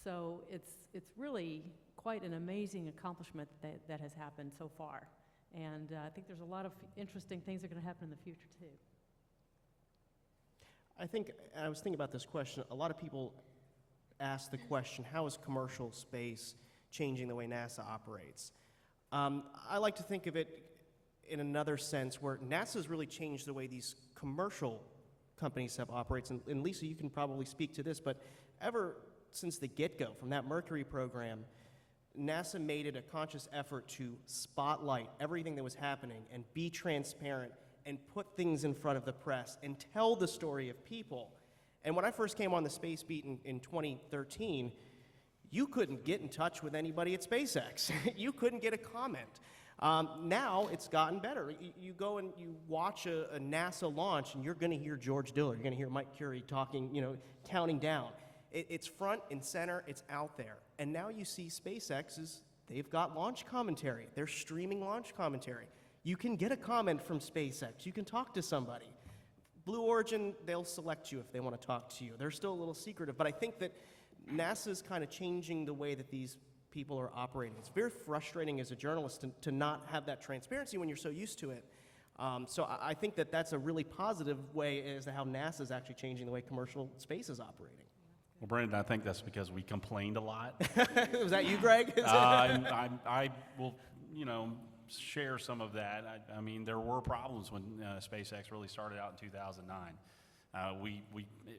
So it's really quite an amazing accomplishment that has happened so far. And I think there's a lot of interesting things that are going to happen in the future, too. I was thinking about this question. A lot of people ask the question, how is commercial space changing the way NASA operates? I like to think of it in another sense where NASA's really changed the way these commercial companies have operates. And Lisa, you can probably speak to this, but ever since the get-go, from that Mercury program, NASA made it a conscious effort to spotlight everything that was happening and be transparent and put things in front of the press and tell the story of people. And when I first came on the Space Beat in 2013, you couldn't get in touch with anybody at SpaceX. You couldn't get a comment. Now it's gotten better. You go and you watch a NASA launch, and you're going to hear George Diller. You're going to hear Mike Curie talking, counting down. It's front and center. It's out there. And now you see SpaceX's, they've got launch commentary. They're streaming launch commentary. You can get a comment from SpaceX. You can talk to somebody. Blue Origin, they'll select you if they want to talk to you. They're still a little secretive, but I think that NASA's kind of changing the way that these people are operating. It's very frustrating as a journalist to not have that transparency when you're so used to it. So I think that that's a really positive way as to how NASA is actually changing the way commercial space is operating. Well, Brendan, I think that's because we complained a lot. Was that you, Greg? I will, share some of that. I mean, there were problems when SpaceX really started out in 2009.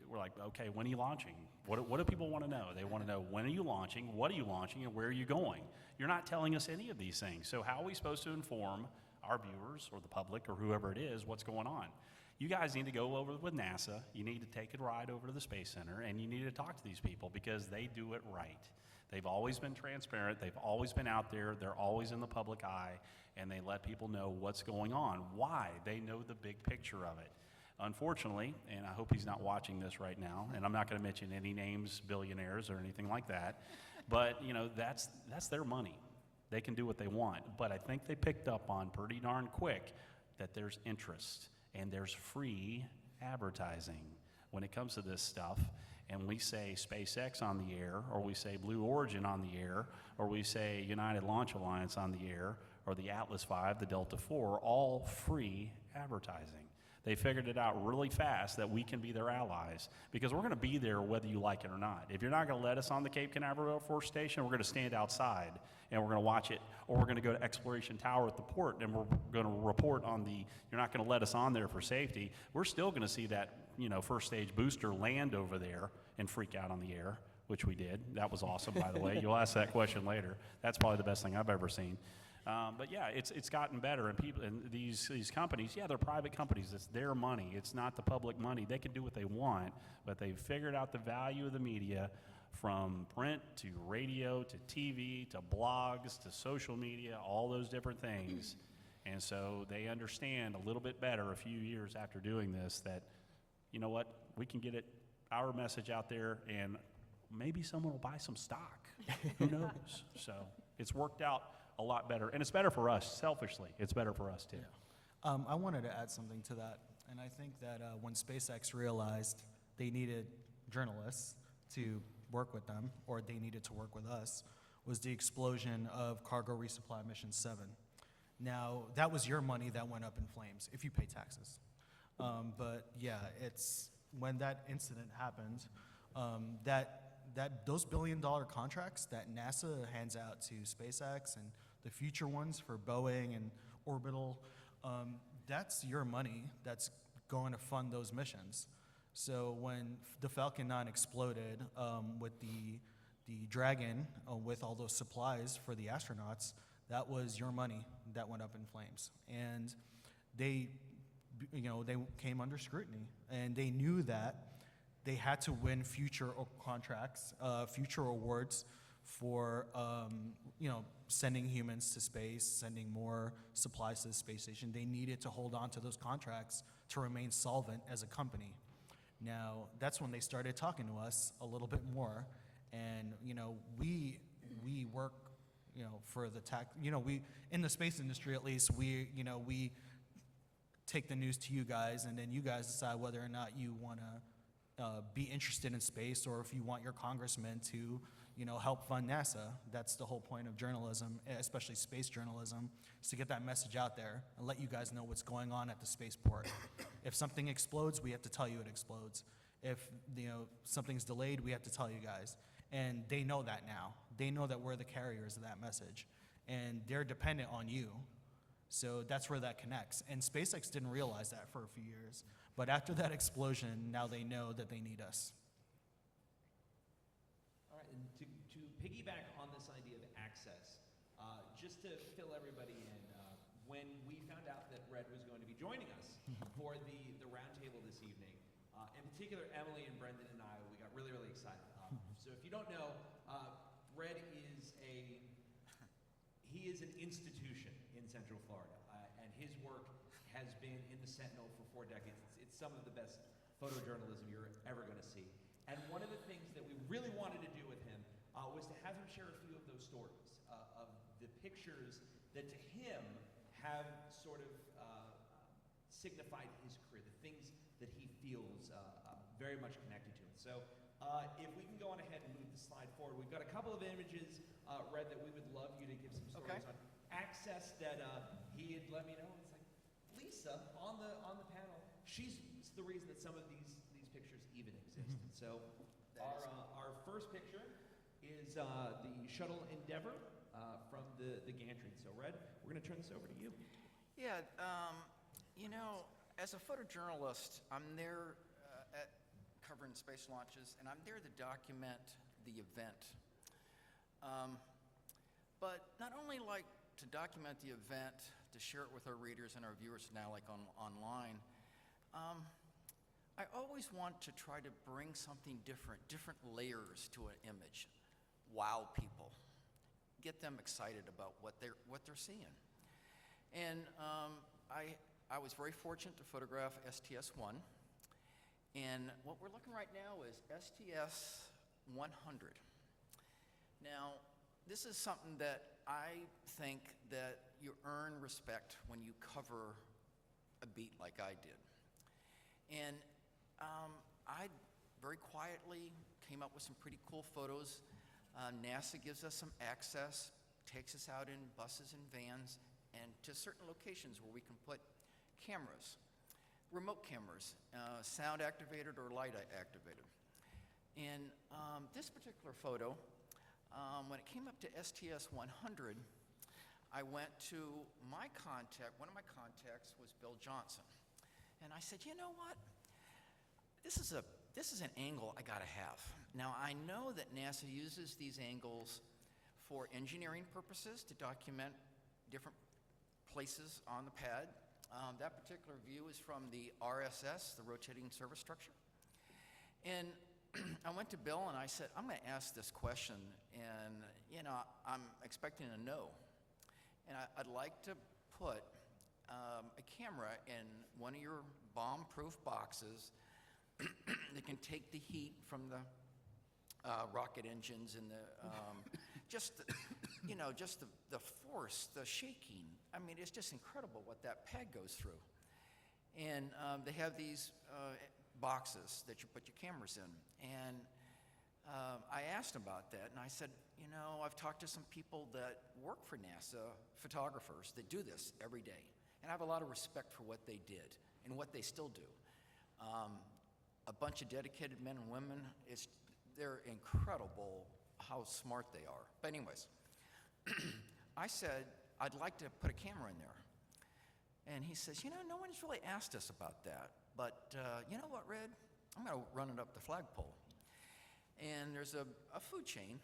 We're like, okay, when are you launching? What do people want to know? They want to know, when are you launching, what are you launching, and where are you going? You're not telling us any of these things. So how are we supposed to inform our viewers or the public or whoever it is what's going on? You guys need to go over with NASA. You need to take a ride over to the Space Center, and you need to talk to these people because they do it right. They've always been transparent. They've always been out there. They're always in the public eye, and they let people know what's going on. Why? They know the big picture of it. Unfortunately, and I hope he's not watching this right now, and I'm not going to mention any names, billionaires or anything like that, but that's their money. They can do what they want. But I think they picked up on pretty darn quick that there's interest and there's free advertising when it comes to this stuff. And we say SpaceX on the air, or we say Blue Origin on the air, or we say United Launch Alliance on the air, or the Atlas V, the Delta IV, all free advertising. They figured it out really fast that we can be their allies because we're going to be there whether you like it or not. If you're not going to let us on the Cape Canaveral Air Force Station, we're going to stand outside and we're going to watch it, or we're going to go to Exploration Tower at the port and we're going to report on you're not going to let us on there for safety. We're still going to see that, first stage booster land over there and freak out on the air, which we did. That was awesome, by the way. You'll ask that question later. That's probably the best thing I've ever seen. But yeah, it's gotten better, and people, and these companies, yeah, they're private companies. It's their money. It's not the public money. They can do what they want, but they've figured out the value of the media, from print to radio to TV to blogs to social media, all those different things. And so they understand a little bit better a few years after doing this that, you know what, we can get our message out there, and maybe someone will buy some stock. Who knows? So it's worked out a lot better, and it's better for us. Selfishly, it's better for us too. Yeah. I wanted to add something to that, and I think that when SpaceX realized they needed journalists to work with them, or they needed to work with us, was the explosion of Cargo Resupply Mission 7. Now, that was your money that went up in flames, if you pay taxes. But yeah, it's when that incident happened, those billion-dollar contracts that NASA hands out to SpaceX and the future ones for Boeing and Orbital, that's your money that's going to fund those missions. So when the Falcon 9 exploded with the Dragon, with all those supplies for the astronauts, that was your money that went up in flames. And they came under scrutiny, and they knew that they had to win future contracts, future awards for sending humans to space, sending more supplies to the space station. They needed to hold on to those contracts to remain solvent as a company. Now, that's when they started talking to us a little bit more, and we work for the tax. We in the space industry, at least, we take the news to you guys, and then you guys decide whether or not you want to be interested in space, or if you want your congressman to help fund NASA. That's the whole point of journalism, especially space journalism, is to get that message out there and let you guys know what's going on at the spaceport. If something explodes, we have to tell you it explodes. If something's delayed, we have to tell you guys. And they know that now. They know that we're the carriers of that message, and they're dependent on you. So that's where that connects. And SpaceX didn't realize that for a few years. But after that explosion, now they know that they need us. All right, and to piggyback on this idea of access, just to fill everybody in, when we found out that Red was going to be joining us for the roundtable this evening, in particular, Emily and Brendan and I, we got really, really excited. So if you don't know, Red is an institution in Central Florida, and his work has been in the Sentinel for 4 decades. It's some of the best photojournalism you're ever going to see. And one of the things that we really wanted to do with him was to have him share a few of those stories of the pictures that to him have sort of signified his career, the things that he feels very much connected to. And so If we can go on ahead and move the slide forward, we've got a couple of images, Red, that we would love you to give some stories on. Access that he had let me know. It's like Lisa on the panel. She's the reason that some of these pictures even exist. And so our first picture is the shuttle Endeavour from the gantry. So Red, we're going to turn this over to you. Yeah, you know, as a photojournalist, I'm there at covering space launches, and I'm there to document the event. But not only like to document the event, to share it with our readers and our viewers now, like online, I always want to try to bring something different layers to an image, wow people, get them excited about what they're seeing. And I was very fortunate to photograph STS-1, and what we're looking right now is STS-100. Now, this is something that I think that you earn respect when you cover a beat like I did. And I very quietly came up with some pretty cool photos. NASA gives us some access, takes us out in buses and vans, and to certain locations where we can put cameras, remote cameras, sound activated or light activated. And this particular photo, when it came up to STS-100, I went to my contact. One of my contacts was Bill Johnson. And I said, you know what? This is an angle I gotta have. Now, I know that NASA uses these angles for engineering purposes to document different places on the pad. That particular view is from the RSS, the rotating service structure. And I went to Bill and I said, I'm going to ask this question, and you know, I'm expecting a no. And I'd like to put a camera in one of your bomb-proof boxes that can take the heat from the rocket engines and the just the force, the shaking. I mean, it's just incredible what that pad goes through. And they have these boxes that you put your cameras in. And I asked about that, and I said, you know, I've talked to some people that work for NASA, photographers, that do this every day. And I have a lot of respect for what they did and what they still do. A bunch of dedicated men and women, they're incredible how smart they are. But anyways, I said, I'd like to put a camera in there. And he says, you know, no one's really asked us about that. But you know what, Red? I'm going to run it up the flagpole. And there's a food chain,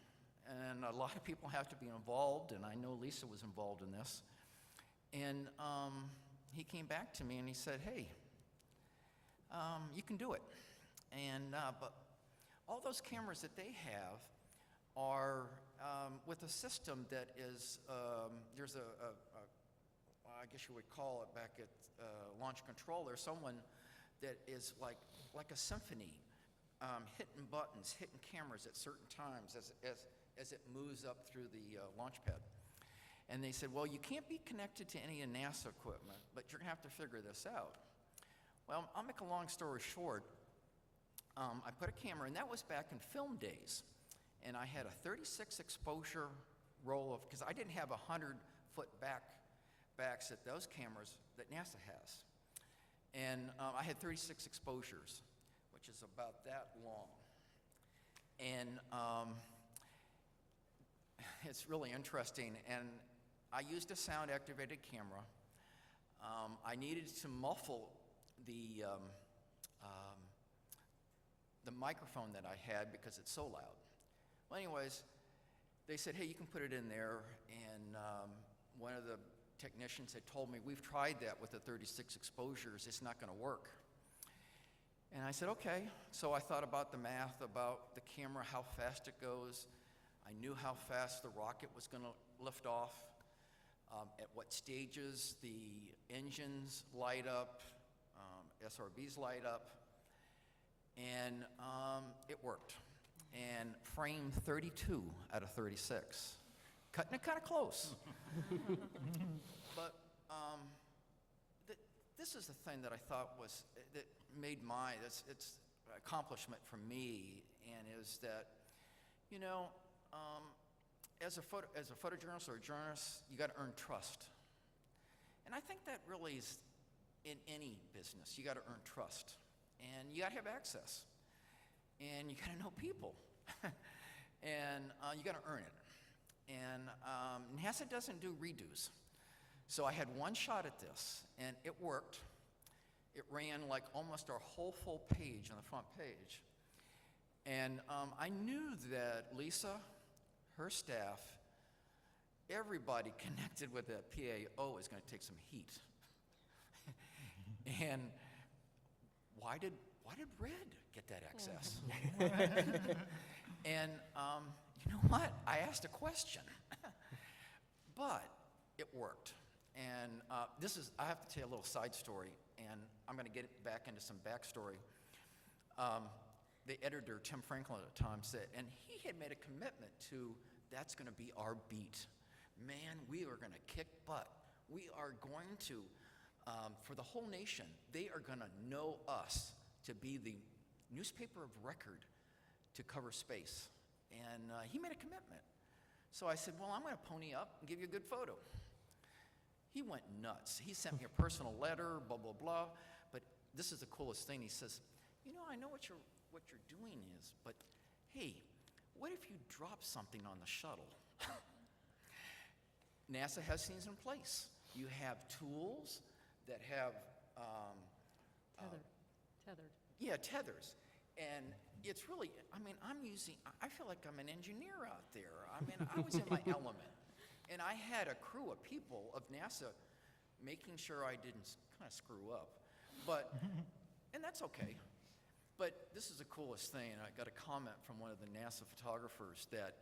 and a lot of people have to be involved, and I know Lisa was involved in this. And he came back to me and he said, hey, you can do it. And but all those cameras that they have are with a system that is, there's I guess you would call it back at launch control, there's someone that is like a symphony, hitting buttons, hitting cameras at certain times as it moves up through the launch pad. And they said, well, you can't be connected to any of NASA equipment, but you're gonna have to figure this out. Well, I'll make a long story short. I put a camera, and that was back in film days. And I had a 36 exposure roll of, because I didn't have 100-foot backs at those cameras that NASA has. And I had 36 exposures, which is about that long. And it's really interesting. And I used a sound-activated camera. I needed to muffle the microphone that I had because it's so loud. Well, anyways, they said, hey, you can put it in there. And one of the technicians had told me, we've tried that with the 36 exposures, it's not gonna work. And I said, okay. So I thought about the math, about the camera, how fast it goes. I knew how fast the rocket was gonna lift off, at what stages the engines light up, SRBs light up, and it worked. And frame 32 out of 36. Cutting it kind of close. But this is the thing that I thought was, that made it's accomplishment for me, and is that, you know, as a photojournalist or a journalist, you got to earn trust. And I think that really is in any business. You got to earn trust, and you got to have access, and you got to know people, and you got to earn it. And NASA doesn't do redos. So I had one shot at this, and it worked. It ran like almost our whole full page on the front page. And I knew that Lisa, her staff, everybody connected with that PAO is going to take some heat. And why did Red get that access? And you know what? I asked a question, but it worked. And I have to tell you a little side story, and I'm going to get back into some backstory. The editor, Tim Franklin at the time, said, and he had made a commitment to, that's going to be our beat. Man, we are going to kick butt. We are going to, for the whole nation, they are going to know us to be the newspaper of record to cover space. And he made a commitment. So I said, well, I'm going to pony up and give you a good photo. He went nuts. He sent me a personal letter, blah, blah, blah. But this is the coolest thing. He says, you know, I know what you're doing is, but hey, what if you drop something on the shuttle? NASA has things in place. You have tools that have Tethered. Yeah, tethers. And it's really, I mean, I feel like I'm an engineer out there. I mean, I was in my element. And I had a crew of people of NASA making sure I didn't kind of screw up. But, and that's okay. But this is the coolest thing. I got a comment from one of the NASA photographers that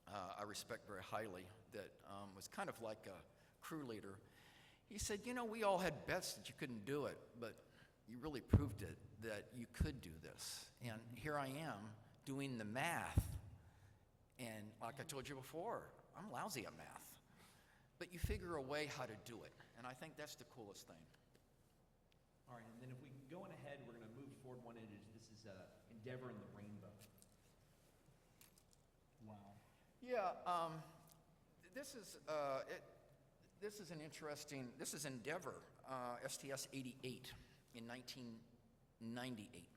I respect very highly, that was kind of like a crew leader. He said, you know, we all had bets that you couldn't do it, but you really proved it, that you could do this. And here I am doing the math. And like I told you before, I'm lousy at math. But you figure a way how to do it. And I think that's the coolest thing. All right, and then if we go on ahead, we're going to move forward one image. This is Endeavor and the Rainbow. Wow. Yeah, this is an interesting, this is Endeavor, STS-88 in 1998.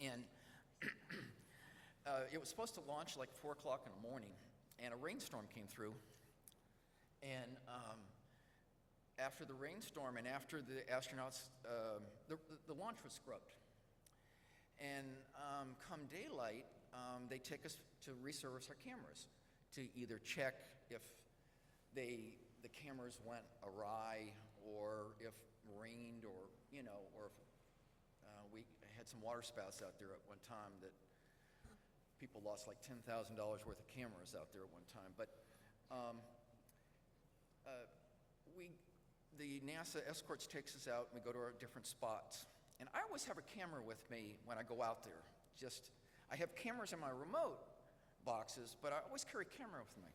And it was supposed to launch like 4 o'clock in the morning, and a rainstorm came through. And after the rainstorm and after the astronauts, the launch was scrubbed. And come daylight, they take us to resurface our cameras to either check if the cameras went awry, or if rained, or or if we had some water spouts out there at one time that people lost like $10,000 worth of cameras out there at one time. But the NASA escorts takes us out, and we go to our different spots. And I always have a camera with me when I go out there. I have cameras in my remote boxes, but I always carry a camera with me.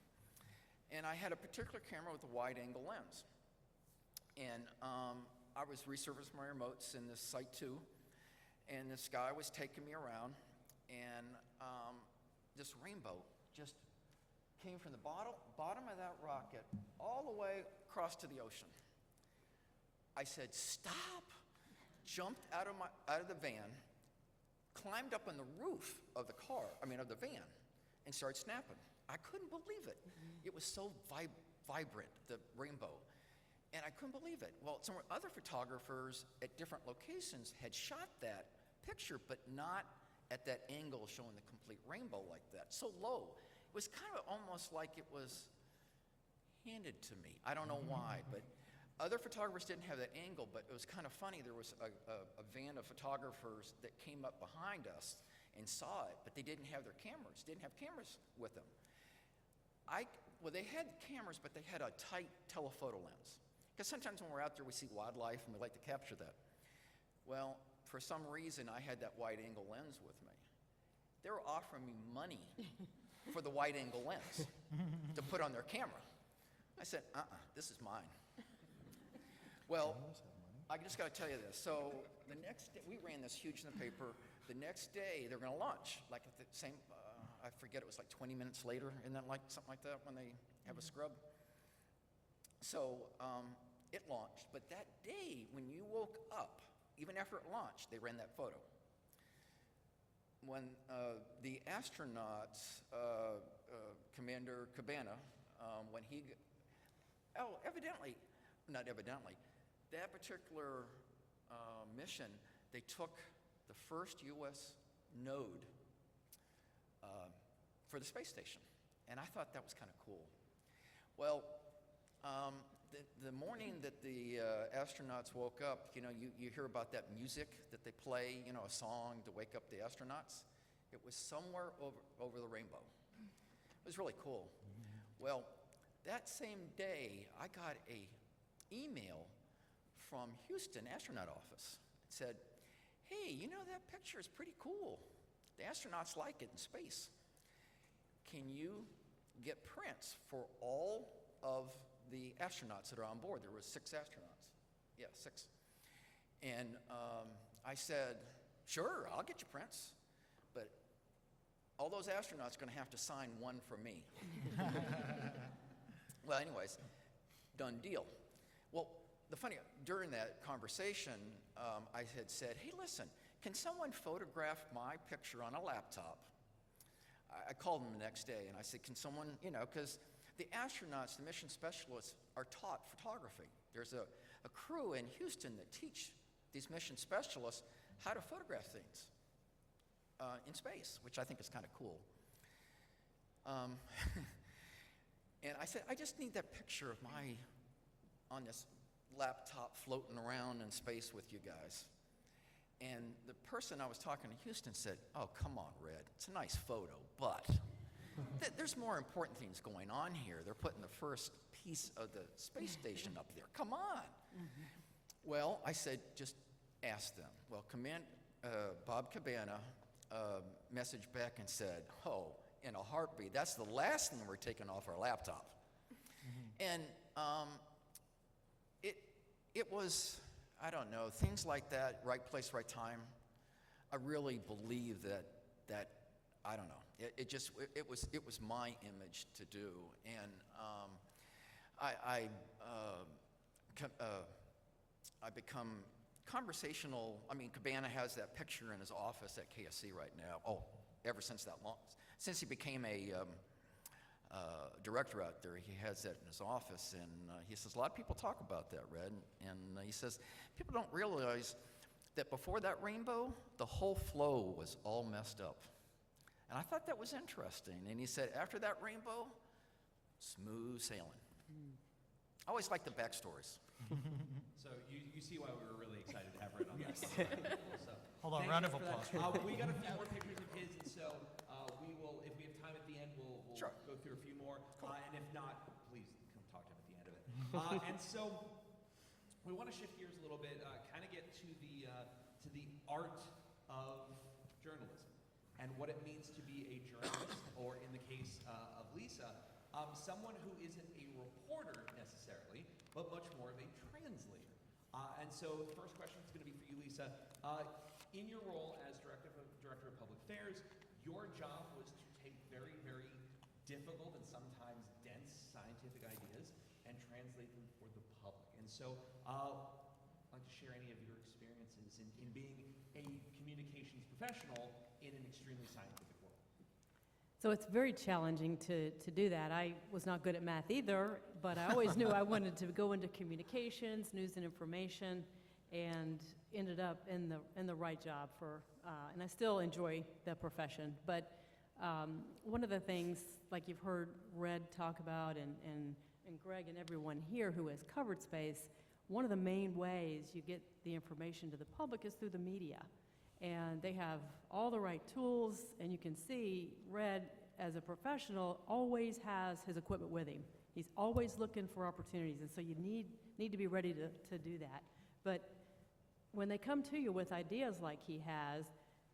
And I had a particular camera with a wide-angle lens. And I was resurfacing my remotes in this Site 2, and this guy was taking me around, and this rainbow just came from the bottom of that rocket all the way across to the ocean. I said, stop, jumped out of the van, climbed up on the roof of the van, and started snapping. I couldn't believe it. It was so vibrant, the rainbow. And I couldn't believe it. Well, some other photographers at different locations had shot that picture, but not at that angle showing the complete rainbow like that, so low. It was kind of almost like it was handed to me. I don't know why, but other photographers didn't have that angle, but it was kind of funny. There was a van of photographers that came up behind us and saw it, but they didn't have their cameras, didn't have cameras with them. Well, they had cameras, but they had a tight telephoto lens. Because sometimes when we're out there, we see wildlife, and we like to capture that. Well, for some reason, I had that wide-angle lens with me. They were offering me money for the wide-angle lens to put on their camera. I said, this is mine. Well, I just got to tell you this. So the next day, we ran this huge in the paper. the next day, they're going to launch, like at the same, I forget, it was like 20 minutes later, isn't that like something like that when they have a scrub? So it launched, but that day when you woke up, even after it launched, they ran that photo. When the astronauts, Commander Cabana, when he, not evidently, that particular mission, they took the first U.S. node for the space station. And I thought that was kind of cool. Well, the morning that the astronauts woke up, you know, you hear about that music that they play, you know, a song to wake up the astronauts. It was Somewhere Over the Rainbow. It was really cool. Well, that same day, I got a email from Houston astronaut office. It said, hey, you know, that picture is pretty cool. The astronauts like it in space. Can you get prints for all of the astronauts that are on board? There were 6 astronauts. Yeah, 6. And I said, sure, I'll get you prints. But all those astronauts are going to have to sign one for me. Well, anyways, done deal. Well, during that conversation, I had said, hey, listen, can someone photograph my picture on a laptop? I called them the next day, and I said, can someone, you know, because the astronauts, the mission specialists, are taught photography. There's a crew in Houston that teach these mission specialists how to photograph things in space, which I think is kind of cool. And I said, I just need that picture of on this laptop floating around in space with you guys. And the person I was talking to in Houston said, oh, come on, Red, it's a nice photo, but there's more important things going on here. They're putting the first piece of the space station up there. Come on. Well, I said, just ask them. Well, Bob Cabana messaged back and said, oh, in a heartbeat, that's the last thing we're taking off our laptop. And it was, I don't know, things like that, right place, right time. I really believe that I don't know. It was my image to do, and I become conversational. I mean, Cabana has that picture in his office at KSC right now. Oh, ever since since he became a director out there, he has that in his office, and he says a lot of people talk about that, Red, and he says people don't realize that before that rainbow, the whole flow was all messed up. And I thought that was interesting. And he said, after that rainbow, smooth sailing. I always like the backstories. So you see why we were really excited to have Red on this. So, Hold on, thank round you of for that. applause. We got a few more pictures of kids, and so we will, if we have time at the end, we'll Sure. go through a few more. And if not, please come talk to him at the end of it. And so we want to shift gears a little bit, kind of get to the art of journalism and what it means to be a journalist, or in the case of Lisa, someone who isn't a reporter necessarily, but much more of a translator. And so the first question is going to be for you, Lisa. In your role as Director of Public Affairs, your job was to take very, very difficult and sometimes dense scientific ideas and translate them for the public. And so I'd like to share any of your experiences in being a communications professional in an extremely scientific world. So it's very challenging to do that. I was not good at math either, but I always knew I wanted to go into communications, news and information, and ended up in the right job and I still enjoy the profession. But one of the things, like you've heard Red talk about and Greg and everyone here who has covered space, one of the main ways you get the information to the public is through the media. And they have all the right tools, and you can see Red, as a professional, always has his equipment with him. He's always looking for opportunities, and so you need to be ready to do that. But when they come to you with ideas like he has,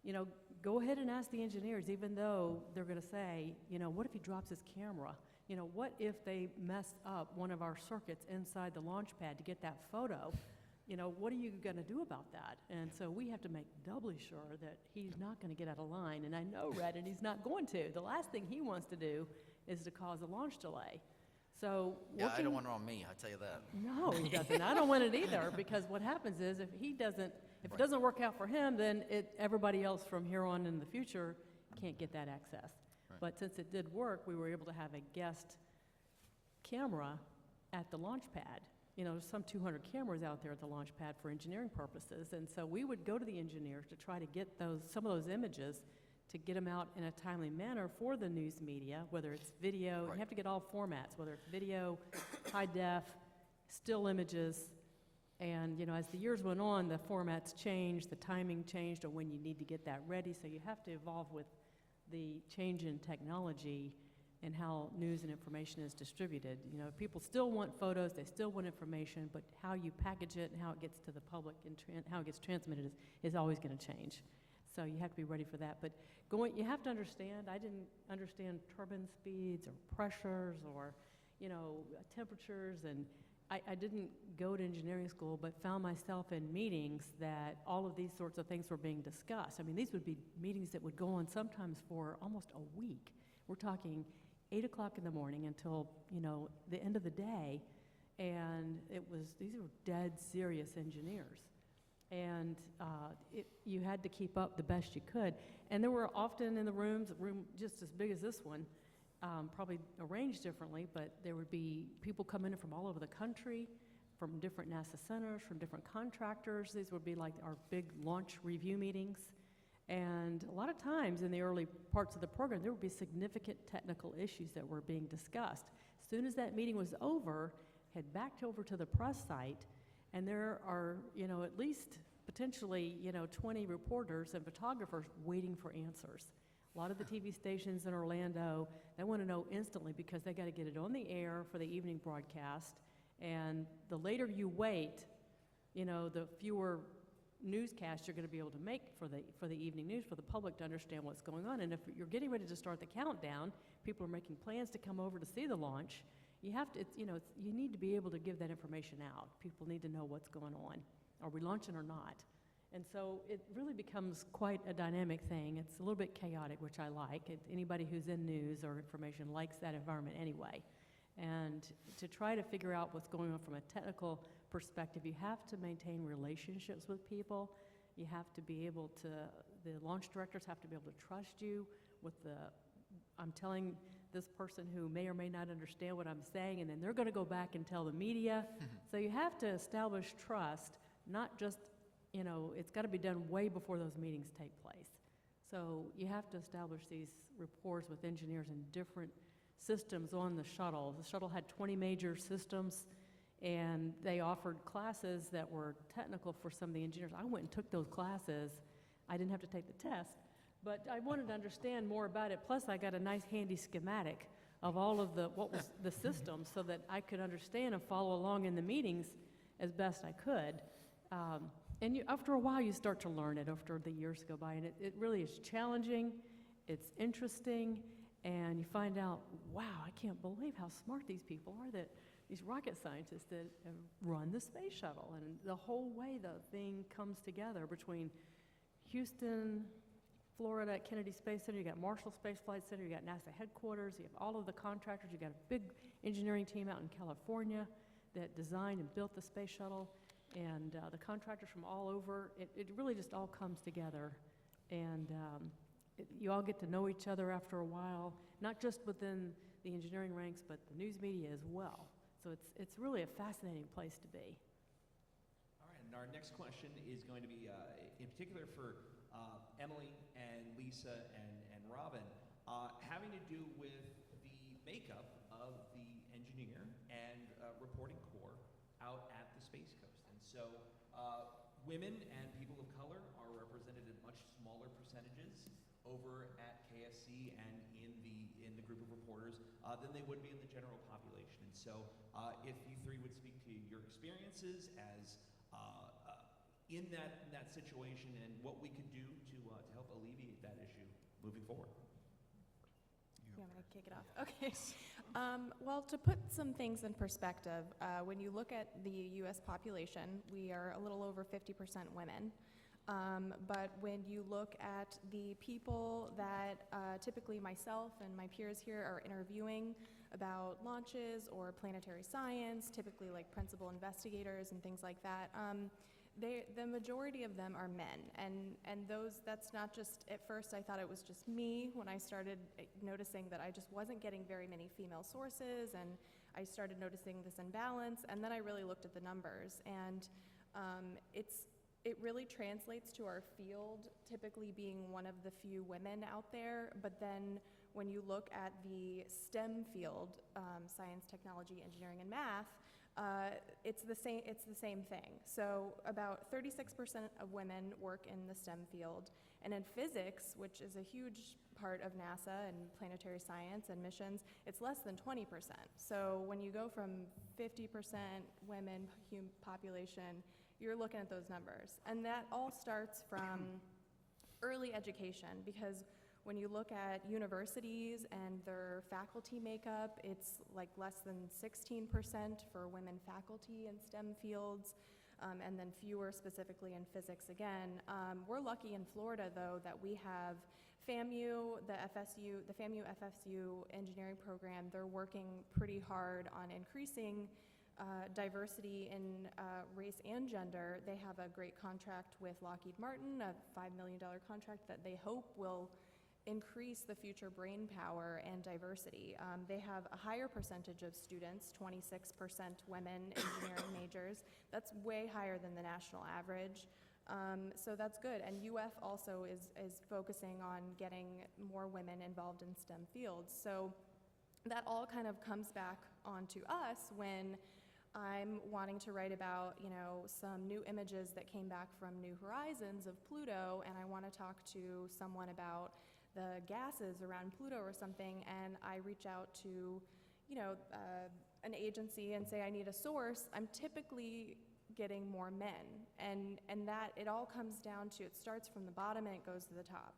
you know, go ahead and ask the engineers, even though they're going to say, you know, what if he drops his camera? You know, what if they mess up one of our circuits inside the launch pad to get that photo? what are you going to do about that? And so we have to make doubly sure that he's not going to get out of line. And I know Red, and he's not going to. The last thing he wants to do is to cause a launch delay. So Yeah, I don't want it on me, I tell you that. no, he doesn't. I don't want it either, because what happens is if it doesn't work out for him, then everybody else from here on in the future can't get that access. Right. But since it did work, we were able to have a guest camera at the launch pad. There's some 200 cameras out there at the launch pad for engineering purposes, and so we would go to the engineers to try to get some of those images, to get them out in a timely manner for the news media, whether it's video. Right. You have to get all formats, whether it's video, high def, still images. And, as the years went on, the formats changed, the timing changed on when you need to get that ready. So you have to evolve with the change in technology and how news and information is distributed. People still want photos, they still want information, but how you package it and how it gets to the public and how it gets transmitted is always going to change. So you have to be ready for that. But you have to understand, I didn't understand turbine speeds or pressures or, temperatures, and I didn't go to engineering school, but found myself in meetings that all of these sorts of things were being discussed. I mean, these would be meetings that would go on sometimes for almost a week. We're talking 8 o'clock in the morning until, the end of the day, and these were dead serious engineers. And you had to keep up the best you could. And there were often in the room just as big as this one, probably arranged differently, but there would be people coming in from all over the country, from different NASA centers, from different contractors. These would be like our big launch review meetings. And a lot of times in the early parts of the program, there would be significant technical issues that were being discussed. As soon as that meeting was over, head back over to the press site, and there are, at least potentially, 20 reporters and photographers waiting for answers. A lot of the TV stations in Orlando, they want to know instantly because they got to get it on the air for the evening broadcast. And the later you wait, the fewer newscasts you're going to be able to make for the evening news for the public to understand what's going on. And if you're getting ready to start the countdown, people are making plans to come over to see the launch. You have to, you need to be able to give that information out. People need to know what's going on. Are we launching or not? And so it really becomes quite a dynamic thing. It's a little bit chaotic, which I like. Anybody who's in news or information likes that environment anyway. And to try to figure out what's going on from a technical perspective, you have to maintain relationships with people. You have to be able to, the launch directors have to be able to trust you with I'm telling this person who may or may not understand what I'm saying, and then they're going to go back and tell the media. So you have to establish trust, not just, it's got to be done way before those meetings take place. So you have to establish these rapports with engineers in different systems on the shuttle. The shuttle had 20 major systems, and they offered classes that were technical for some of the engineers. I went and took those classes. I didn't have to take the test, but I wanted to understand more about it. Plus, I got a nice handy schematic of all of what was the system so that I could understand and follow along in the meetings as best I could. And after a while, you start to learn it after the years go by, and it really is challenging, it's interesting, and you find out, wow, I can't believe how smart these people are, that these rocket scientists that have run the space shuttle, and the whole way the thing comes together between Houston, Florida at Kennedy Space Center, you got Marshall Space Flight Center, you got NASA headquarters, you have all of the contractors, you got a big engineering team out in California that designed and built the space shuttle, and the contractors from all over. It really just all comes together, and you all get to know each other after a while, not just within the engineering ranks, but the news media as well. So it's really a fascinating place to be. All right, and our next question is going to be in particular for Emilee and Lisa and Robin, having to do with the makeup of the engineer and reporting corps out at the Space Coast. And so women and people of color are represented in much smaller percentages over at KSC and in the group of reporters than they would be in the general population. And so if you three would speak to your experiences as in that situation and what we could do to help alleviate that issue moving forward. You You want me to kick it off? Okay. Well, to put some things in perspective, when you look at the U.S. population, we are a little over 50% women. But when you look at the people that typically myself and my peers here are interviewing about launches or planetary science, typically like principal investigators and things like that, the majority of them are men, and that's not just, at first I thought it was just me when I started noticing that I just wasn't getting very many female sources, and I started noticing this imbalance, and then I really looked at the numbers, and it really translates to our field typically being one of the few women out there, but then when you look at the STEM field, science, technology, engineering, and math, it's the same thing. So about 36% of women work in the STEM field, and in physics, which is a huge part of NASA and planetary science and missions, it's less than 20%. So when you go from 50% women population, you're looking at those numbers. And that all starts from early education, because when you look at universities and their faculty makeup, it's like less than 16% for women faculty in STEM fields, and then fewer specifically in physics again. We're lucky in Florida, though, that we have FAMU, the FAMU FSU engineering program. They're working pretty hard on increasing diversity in race and gender. They have a great contract with Lockheed Martin, a $5 million contract that they hope will increase the future brain power and diversity. They have a higher percentage of students, 26% women engineering majors. That's way higher than the national average. So that's good. And UF also is focusing on getting more women involved in STEM fields. So that all kind of comes back onto us when I'm wanting to write about, some new images that came back from New Horizons of Pluto, and I want to talk to someone about the gases around Pluto or something, and I reach out to, an agency and say I need a source. I'm typically getting more men, and that it all comes down to, it starts from the bottom and it goes to the top,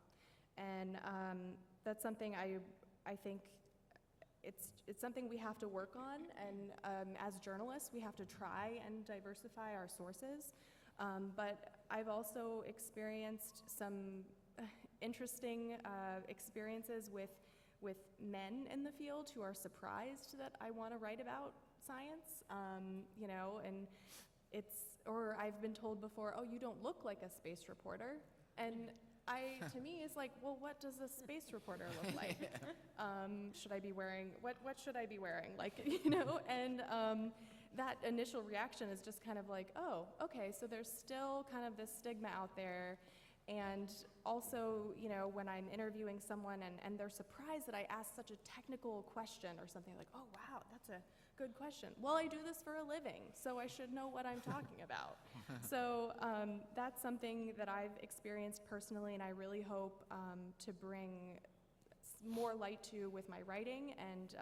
and that's something I think it's something we have to work on, and as journalists we have to try and diversify our sources, but I've also experienced some interesting experiences with men in the field who are surprised that I want to write about science, and or I've been told before, oh, you don't look like a space reporter, and to me, it's like, well, what does a space reporter look like? Should I be wearing, what should I be wearing? And that initial reaction is just kind of like, oh, okay, so there's still kind of this stigma out there. And also, when I'm interviewing someone and they're surprised that I asked such a technical question or something, like, oh, wow, that's a good question. Well, I do this for a living, so I should know what I'm talking about. So that's something that I've experienced personally, and I really hope to bring more light to with my writing. And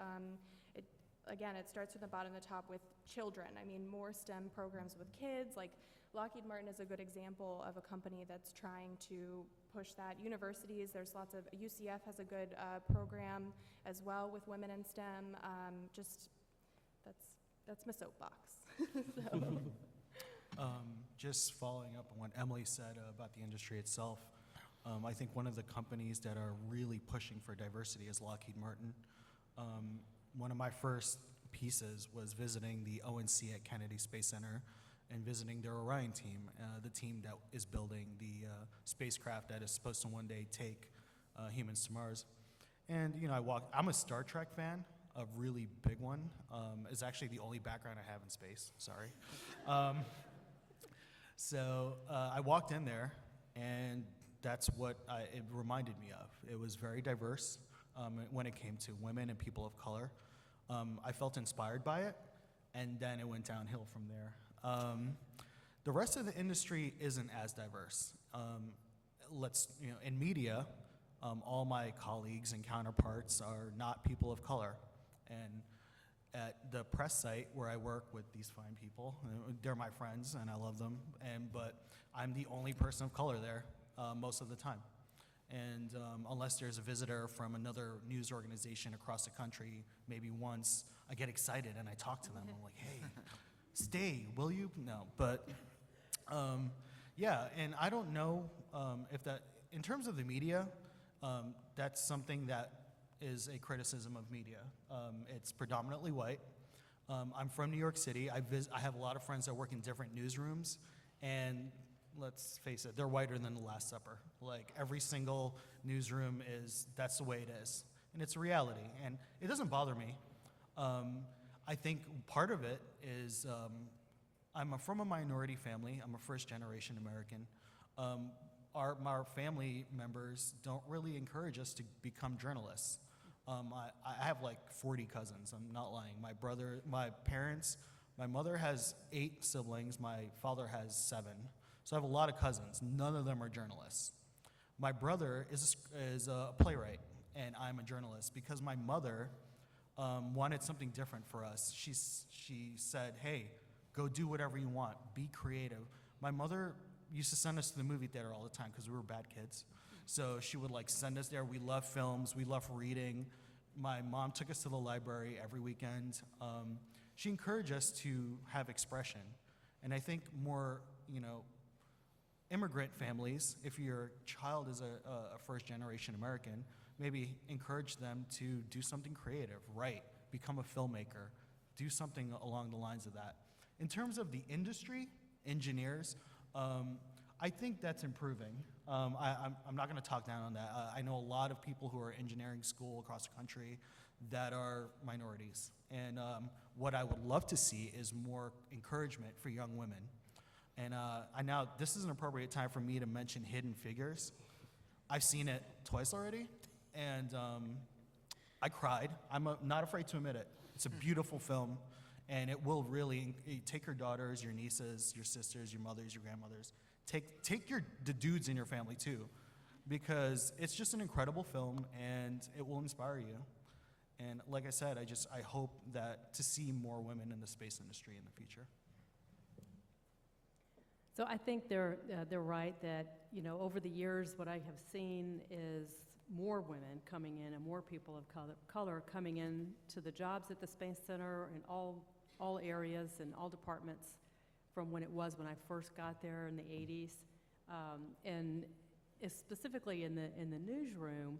it starts from the bottom to the top with children. I mean, more STEM programs with kids. Like Lockheed Martin is a good example of a company that's trying to push that. Universities, there's lots of, UCF has a good program as well with women in STEM. That's my soapbox. Just following up on what Emily said about the industry itself, I think one of the companies that are really pushing for diversity is Lockheed Martin. One of my first pieces was visiting the ONC at Kennedy Space Center and visiting their Orion team, the team that is building the spacecraft that is supposed to one day take humans to Mars. And I'm a Star Trek fan, a really big one. It's actually the only background I have in space, sorry. So I walked in there, and that's what it reminded me of. It was very diverse when it came to women and people of color. I felt inspired by it, and then it went downhill from there. The rest of the industry isn't as diverse. In media, all my colleagues and counterparts are not people of color. And at the press site where I work with these fine people, they're my friends and I love them, but I'm the only person of color there most of the time. And unless there's a visitor from another news organization across the country, maybe once, I get excited and I talk to them. I'm like, hey, stay, will you? No, but yeah, and I don't know if that, in terms of the media, that's something that is a criticism of media. It's predominantly white. I'm from New York City. I have a lot of friends that work in different newsrooms, and let's face it, they're whiter than the Last Supper. Like, every single newsroom that's the way it is. And it's a reality, and it doesn't bother me. I think part of it is I'm from a minority family. I'm a first-generation American. Our family members don't really encourage us to become journalists. I have like 40 cousins, I'm not lying. My parents, my mother has 8 siblings, my father has 7. So I have a lot of cousins. None of them are journalists. My brother is a playwright, and I'm a journalist because my mother wanted something different for us. She said, hey, go do whatever you want, be creative. My mother used to send us to the movie theater all the time because we were bad kids. So she would like send us there. We love films, we love reading. My mom took us to the library every weekend. She encouraged us to have expression. And I think more, immigrant families, if your child is a first-generation American, maybe encourage them to do something creative, write, become a filmmaker, do something along the lines of that. In terms of the industry, engineers, I think that's improving. I'm not going to talk down on that. I know a lot of people who are in engineering school across the country that are minorities. And what I would love to see is more encouragement for young women. And this is an appropriate time for me to mention Hidden Figures. I've seen it twice already, and I cried. I'm not afraid to admit it. It's a beautiful film, and it will really take your daughters, your nieces, your sisters, your mothers, your grandmothers. Take the dudes in your family too, because it's just an incredible film, and it will inspire you. And like I said, I hope to see more women in the space industry in the future. So I think they're right that, over the years, what I have seen is more women coming in and more people of color coming in to the jobs at the Space Center in all areas and all departments from when I first got there in the 80s. And specifically in the newsroom,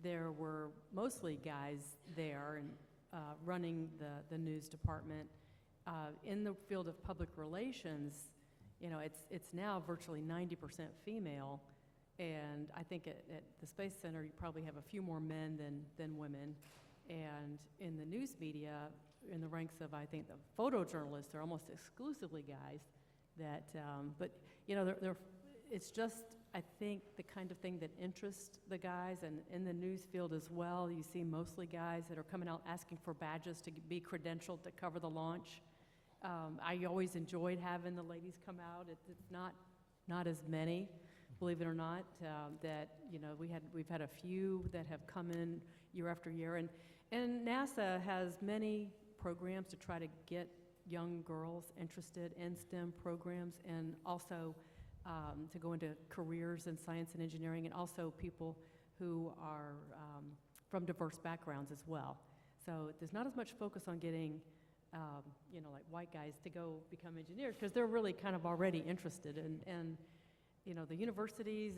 there were mostly guys there and running the news department. In the field of public relations, it's now virtually 90% female, and I think at the Space Center you probably have a few more men than women. And in the news media, in the ranks of, I think, the photojournalists, they're almost exclusively guys. It's just, I think, the kind of thing that interests the guys, and in the news field as well, you see mostly guys that are coming out asking for badges to be credentialed to cover the launch. I always enjoyed having the ladies come out. It's not as many, believe it or not, we've had a few that have come in year after year, and NASA has many programs to try to get young girls interested in STEM programs, and also to go into careers in science and engineering, and also people who are from diverse backgrounds as well. So there's not as much focus on getting like white guys to go become engineers, because they're really kind of already interested. And the universities,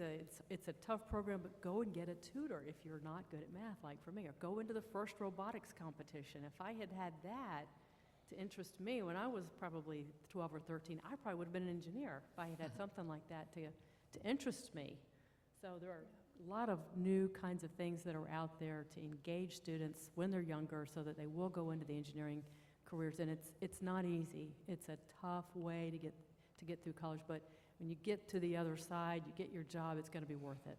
it's a tough program, but go and get a tutor if you're not good at math, like for me, or go into the first robotics competition. If I had had that to interest me when I was probably 12 or 13, I probably would have been an engineer if I had had something like that to interest me. So there are a lot of new kinds of things that are out there to engage students when they're younger so that they will go into the engineering careers, and it's not easy. It's a tough way to get through college, but when you get to the other side, you get your job, it's going to be worth it.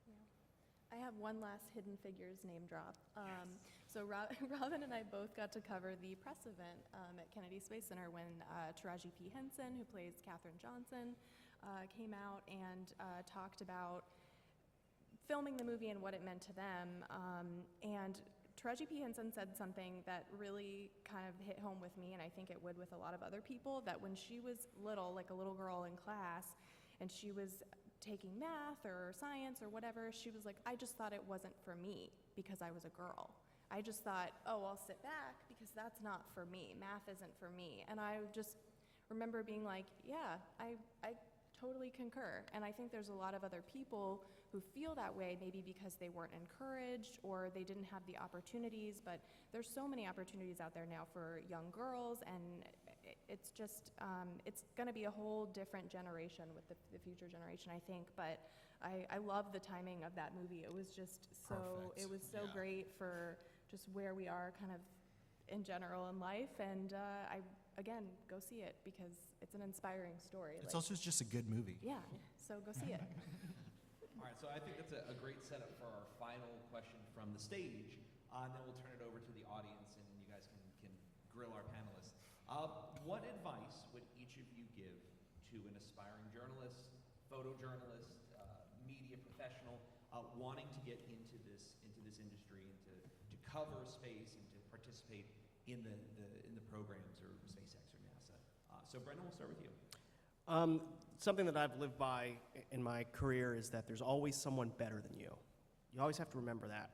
Yeah. I have one last Hidden Figures name drop. So Robin and I both got to cover the press event at Kennedy Space Center when Taraji P. Henson, who plays Katherine Johnson, came out and talked about filming the movie and what it meant to them. And Taraji P. Henson said something that really kind of hit home with me, and I think it would with a lot of other people, that when she was little, like a little girl in class, and she was taking math or science or whatever, she was like, I just thought it wasn't for me because I was a girl. I just thought, oh, I'll sit back because that's not for me. Math isn't for me. And I just remember being like, yeah, I totally concur. And I think there's a lot of other people who feel that way, maybe because they weren't encouraged or they didn't have the opportunities, but there's so many opportunities out there now for young girls, and it's just, it's gonna be a whole different generation with the future generation, I think, but I love the timing of that movie. It was just so, Perfect. it was so Yeah. great for just where we are kind of in general in life, and again, go see it because it's an inspiring story. It's Like, also just a good movie. yeah, so go see it. All right, so I think that's a great setup for our final question from the stage, and then we'll turn it over to the audience, and you guys can grill our panelists. What advice would each of you give to an aspiring journalist, photojournalist, media professional, wanting to get into this industry and to cover space and to participate in the programs or SpaceX or NASA? So Brendan, we'll start with you. Something that I've lived by in my career is that there's always someone better than you. You always have to remember that.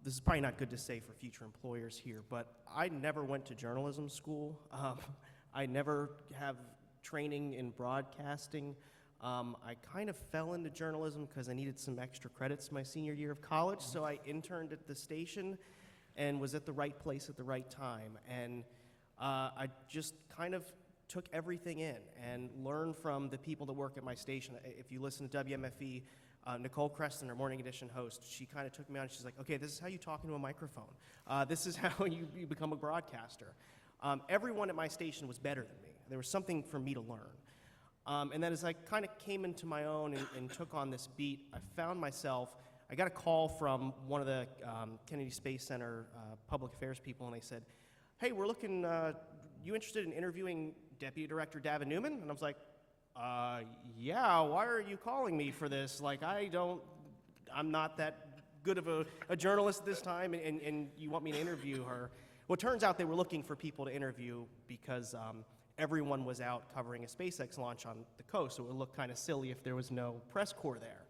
This is probably not good to say for future employers here, but I never went to journalism school. I never have training in broadcasting. I kind of fell into journalism because I needed some extra credits my senior year of college, so I interned at the station and was at the right place at the right time. And I just kind of took everything in and learned from the people that work at my station. If you listen to WMFE, Nicole Creston, our morning edition host, she kind of took me on. She's like, okay, this is how you talk into a microphone. This is how you become a broadcaster. Everyone at my station was better than me. There was something for me to learn. And then as I kind of came into my own and took on this beat, I found myself, I got a call from one of the Kennedy Space Center public affairs people, and they said, hey, we're looking, you interested in interviewing Deputy Director Davin Newman? And I was like, yeah, why are you calling me for this? Like, I'm not that good of a journalist this time, and you want me to interview her. Well, it turns out they were looking for people to interview because everyone was out covering a SpaceX launch on the coast, so it would look kind of silly if there was no press corps there.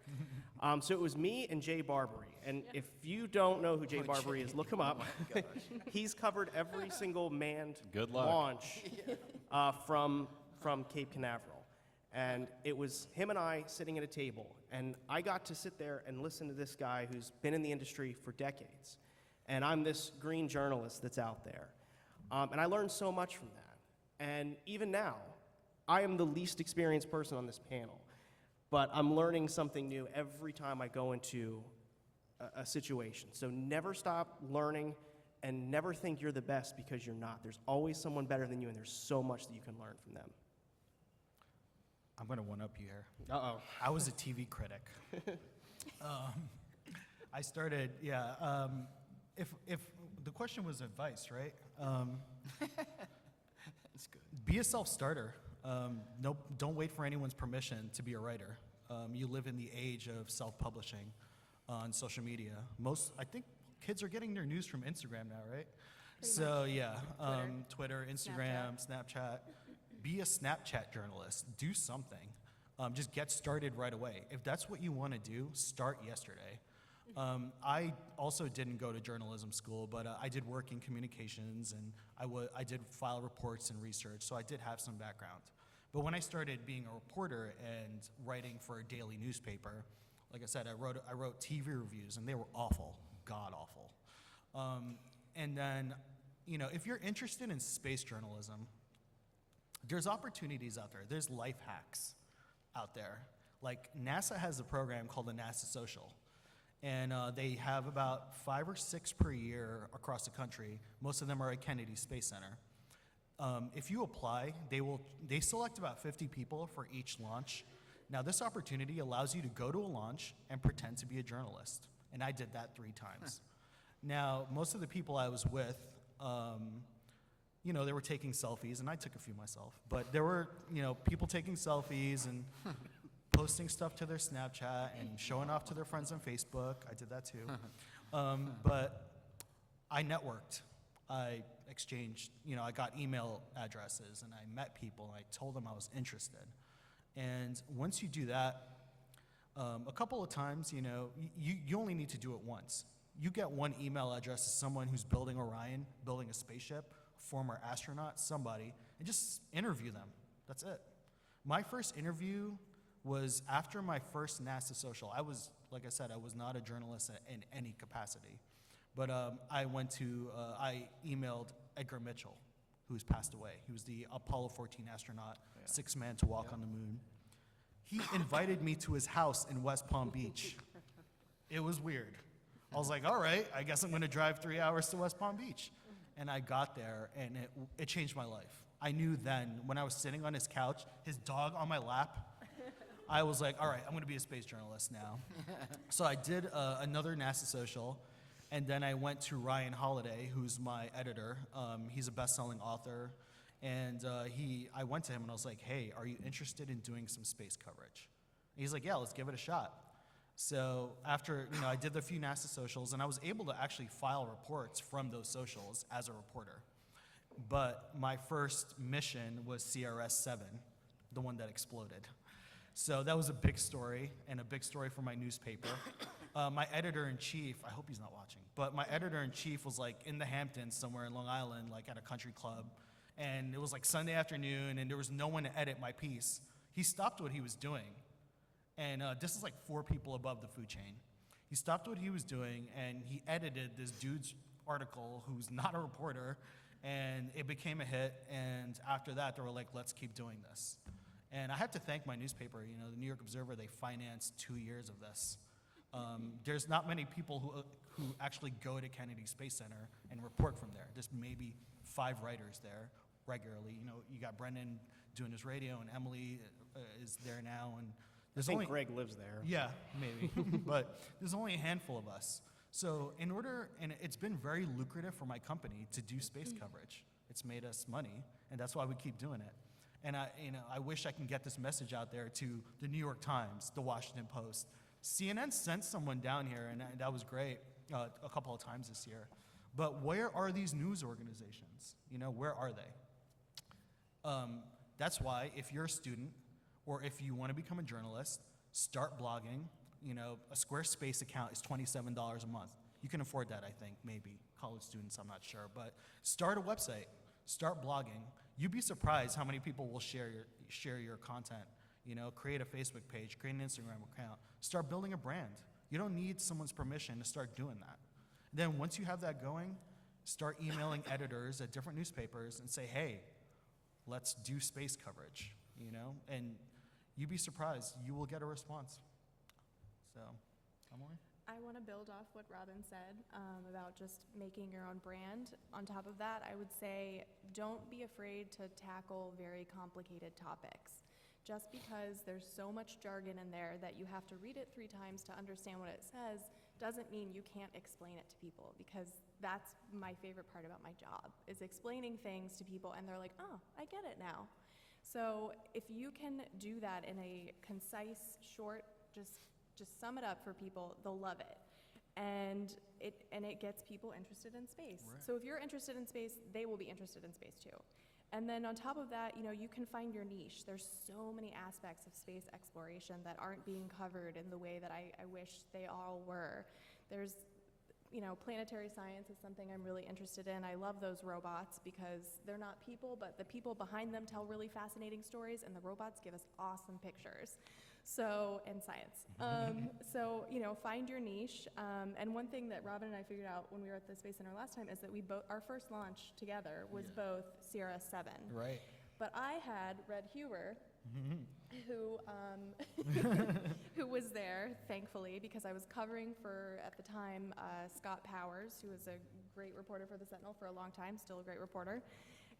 So it was me and Jay Barbary, and if you don't know who Jay Barbary is, look him up. He's covered every single manned Good luck. launch from Cape Canaveral. And it was him and I sitting at a table, and I got to sit there and listen to this guy who's been in the industry for decades. And I'm this green journalist that's out there. And I learned so much from that. And even now, I am the least experienced person on this panel, but I'm learning something new every time I go into a situation. So never stop learning, and never think you're the best because you're not. There's always someone better than you, and there's so much that you can learn from them. I'm going to one-up you here. Uh-oh. I was a TV critic. I started, if the question was advice, right? That's good. Be a self-starter. No, don't wait for anyone's permission to be a writer. You live in the age of self-publishing on social media. I think kids are getting their news from Instagram now, right? Pretty much. Twitter, Instagram, Snapchat. Be a Snapchat journalist. Do something. Just get started right away. If that's what you want to do, start yesterday. I also didn't go to journalism school, but I did work in communications, and I did file reports and research, so I did have some background. But when I started being a reporter and writing for a daily newspaper, like I said, I wrote TV reviews, and they were awful, god-awful. And then, if you're interested in space journalism, there's opportunities out there. There's life hacks out there. Like NASA has a program called the NASA Social. And they have about 5 or 6 per year across the country. Most of them are at Kennedy Space Center. If you apply, they select about 50 people for each launch. Now this opportunity allows you to go to a launch and pretend to be a journalist. And I did that 3 times. Now, most of the people I was with, they were taking selfies, and I took a few myself. But there were, people taking selfies and posting stuff to their Snapchat and showing off to their friends on Facebook. I did that too. But I networked. I exchanged, I got email addresses, and I met people, and I told them I was interested. And once you do that, A couple of times, you only need to do it once. You get one email address to someone who's building Orion, building a spaceship, former astronaut, somebody, and just interview them. That's it. My first interview was after my first NASA social. Like I said, I was not a journalist in any capacity. But I emailed Edgar Mitchell, who's passed away. He was the Apollo 14 astronaut, sixth man to walk on the moon. He invited me to his house in West Palm Beach. It was weird. I was like, all right, I guess I'm gonna drive 3 hours to West Palm Beach. And I got there, and it changed my life. I knew then, when I was sitting on his couch, his dog on my lap, I was like, all right, I'm gonna be a space journalist now. So I did another NASA social, and then I went to Ryan Holiday, who's my editor. He's a best-selling author, and I went to him and I was like, hey, are you interested in doing some space coverage? And he's like, yeah, let's give it a shot. So after, I did the few NASA socials, and I was able to actually file reports from those socials as a reporter. But my first mission was CRS-7, the one that exploded. So that was a big story, and a big story for my newspaper. My editor-in-chief, I hope he's not watching, but my editor-in-chief was like in the Hamptons somewhere in Long Island, like at a country club, and it was like Sunday afternoon, and there was no one to edit my piece. He stopped what he was doing, and this is like 4 people above the food chain. He stopped what he was doing, and he edited this dude's article who's not a reporter, and it became a hit, and after that, they were like, let's keep doing this. And I have to thank my newspaper, the New York Observer. They financed 2 years of this. There's not many people who actually go to Kennedy Space Center and report from there. There's maybe 5 writers there regularly. You got Brendan doing his radio, and Emilee is there now. And I think Greg lives there. Yeah, maybe. But there's only a handful of us. So and it's been very lucrative for my company to do space coverage. It's made us money, and that's why we keep doing it. And I wish I can get this message out there to the New York Times, the Washington Post. CNN sent someone down here, and that was great a couple of times this year. But where are these news organizations? Where are they? That's why if you're a student or if you want to become a journalist, start blogging. A Squarespace account is $27 a month. You can afford that, I think, maybe. College students, I'm not sure. But start a website. Start blogging. You'd be surprised how many people will share your content. Create a Facebook page, create an Instagram account, start building a brand. You don't need someone's permission to start doing that. Then once you have that going, start emailing editors at different newspapers and say, hey, let's do space coverage, and you'd be surprised, you will get a response. So, Emily? I want to build off what Robin said about just making your own brand. On top of that, I would say don't be afraid to tackle very complicated topics. Just because there's so much jargon in there that you have to read it 3 times to understand what it says doesn't mean you can't explain it to people, because that's my favorite part about my job, is explaining things to people and they're like, oh, I get it now. So if you can do that in a concise, short, just sum it up for people, they'll love it. And it gets people interested in space. Right. So if you're interested in space, they will be interested in space too. And then on top of that, you can find your niche. There's so many aspects of space exploration that aren't being covered in the way that I wish they all were. There's, planetary science is something I'm really interested in. I love those robots because they're not people, but the people behind them tell really fascinating stories, and the robots give us awesome pictures. So, and science. Find your niche. And one thing that Robin and I figured out when we were at the Space Center last time is that our first launch together was both CRS-7. Right. But I had Red Huber, who was there, thankfully, because I was covering for, at the time, Scott Powers, who was a great reporter for the Sentinel for a long time, still a great reporter.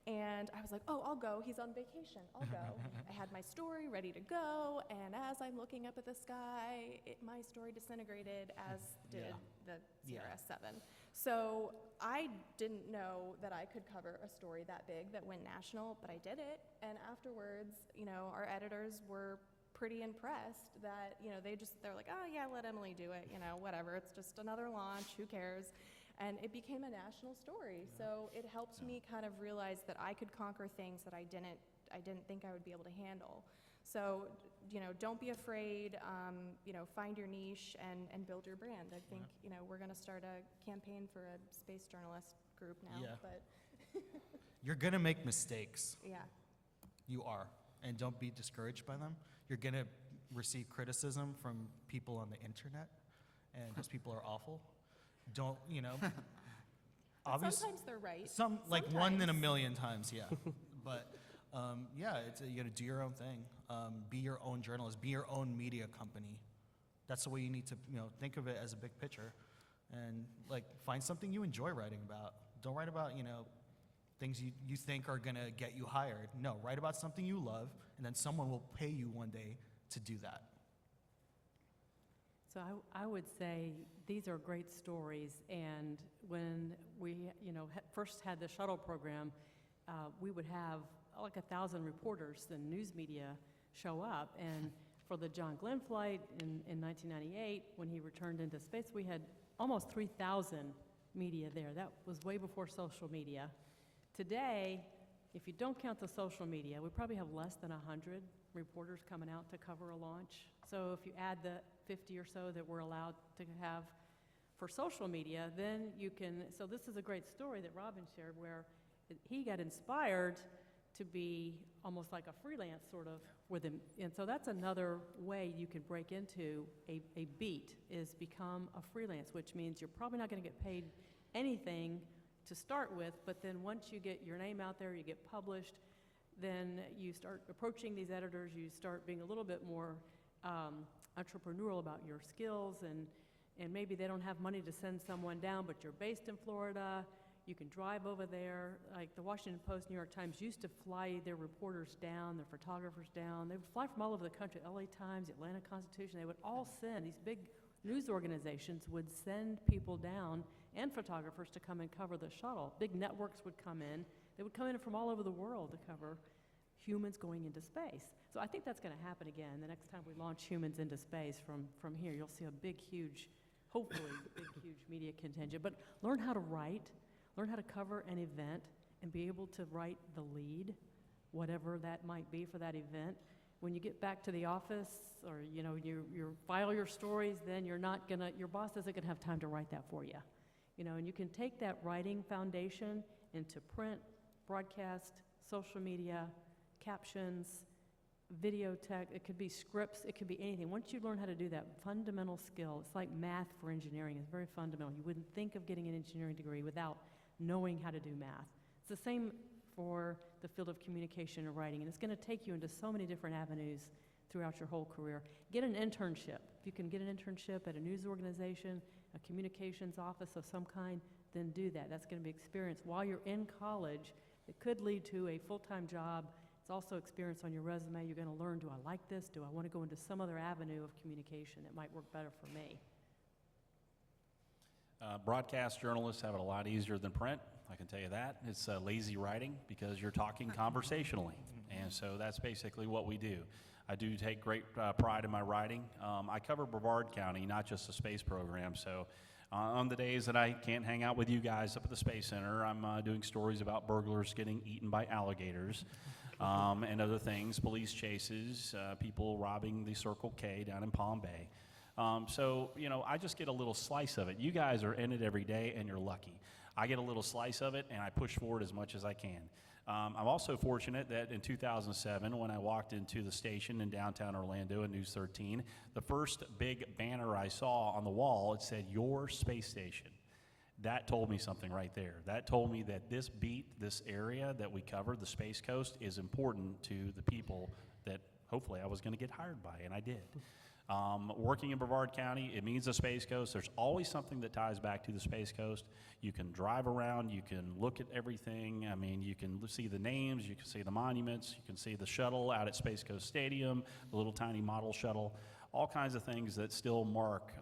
And I was like, oh, I'll go. He's on vacation. I'll go. I had my story ready to go, and as I'm looking up at the sky, my story disintegrated, as did the CRS-7. So I didn't know that I could cover a story that big that went national, but I did it. And afterwards, our editors were pretty impressed that, they're like, oh, yeah, let Emilee do it, whatever. It's just another launch. Who cares? And it became a national story. So it helped me kind of realize that I could conquer things that I didn't think I would be able to handle. So, don't be afraid, find your niche and build your brand. I think, we're going to start a campaign for a space journalist group now, Yeah. but You're going to make mistakes. yeah. You are. And don't be discouraged by them. You're going to receive criticism from people on the internet, and those people are awful. Don't, obviously. Sometimes they're right. Like one in a Sometimes. million times, yeah. But yeah, you got to do your own thing. Be your own journalist. Be your own media company. That's the way you need to, think of it as a big picture, and find something you enjoy writing about. Don't write about, things you think are gonna get you hired. No, write about something you love, and then someone will pay you one day to do that. So I would say these are great stories, and when we, first had the shuttle program, we would have like 1,000 reporters, the news media, show up, and for the John Glenn flight in 1998, when he returned into space, we had almost 3,000 media there. That was way before social media. Today, if you don't count the social media, we probably have less than 100 reporters coming out to cover a launch. So if you add the 50 or so that we're allowed to have for social media, then you can, so this is a great story that Robin shared where he got inspired to be almost like a freelance sort of with him. And so that's another way you can break into a beat, is become a freelance, which means you're probably not going to get paid anything to start with, but then once you get your name out there, you get published, then you start approaching these editors, you start being a little bit more entrepreneurial about your skills, and maybe they don't have money to send someone down, but you're based in Florida, you can drive over there. Like the Washington Post, New York Times used to fly their reporters down, their photographers down. They would fly from all over the country, LA Times, Atlanta Constitution, they would all send, these big news organizations would send people down and photographers to come and cover the shuttle. Big networks would come in. They would come in from all over the world to cover humans going into space. So I think that's going to happen again. The next time we launch humans into space from here, you'll see a big, huge, hopefully big, huge media contingent. But learn how to write, learn how to cover an event, and be able to write the lead, whatever that might be for that event. When you get back to the office, or you file your stories, then your boss isn't gonna have time to write that for you. And you can take that writing foundation into print, broadcast, social media, captions, video tech, it could be scripts, it could be anything. Once you learn how to do that fundamental skill, it's like math for engineering, it's very fundamental. You wouldn't think of getting an engineering degree without knowing how to do math. It's the same for the field of communication and writing, and it's gonna take you into so many different avenues throughout your whole career. Get an internship. If you can get an internship at a news organization, a communications office of some kind, then do that. That's gonna be experience while you're in college. It could lead to a full-time job. It's also experience on your resume. You're gonna learn, do I like this? Do I wanna go into some other avenue of communication that might work better for me? Broadcast journalists have it a lot easier than print, I can tell you that. It's lazy writing because you're talking conversationally, and so that's basically what we do. I do take great pride in my writing. I cover Brevard County, not just the space program, so on the days that I can't hang out with you guys up at the Space Center, I'm doing stories about burglars getting eaten by alligators and other things, police chases, people robbing the Circle K down in Palm Bay. So, I just get a little slice of it. You guys are in it every day, and you're lucky. I get a little slice of it, and I push forward as much as I can. I'm also fortunate that in 2007, when I walked into the station in downtown Orlando in News 13, the first big banner I saw on the wall, it said, "Your Space Station." That told me something right there. That told me that this beat, this area that we covered, the Space Coast, is important to the people that hopefully I was going to get hired by, and I did. Working in Brevard County, it means the Space Coast. There's always something that ties back to the Space Coast. You can drive around, you can look at everything. I mean, you can see the names, you can see the monuments, you can see the shuttle out at Space Coast Stadium, the little tiny model shuttle, all kinds of things that still mark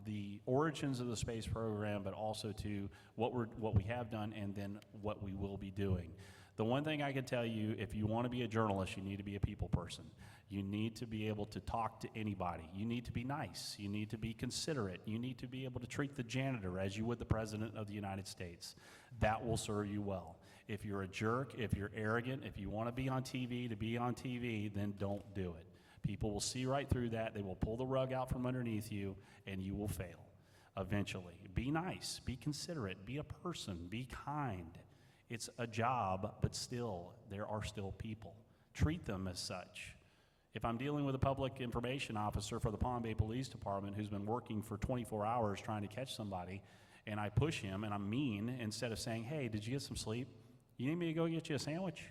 the origins of the space program, but also to what we have done and then what we will be doing. The one thing I can tell you, if you want to be a journalist, you need to be a people person. You need to be able to talk to anybody. You need to be nice. You need to be considerate. You need to be able to treat the janitor as you would the President of the United States. That will serve you well. If you're a jerk, if you're arrogant, if you want to be on TV to be on TV, then don't do it. People will see right through that. They will pull the rug out from underneath you, and you will fail eventually. Be nice, be considerate, be a person, be kind. It's a job, but still, there are still people. Treat them as such. If I'm dealing with a public information officer for the Palm Bay Police Department who's been working for 24 hours trying to catch somebody, and I push him and I'm mean, instead of saying, hey, did you get some sleep? You need me to go get you a sandwich?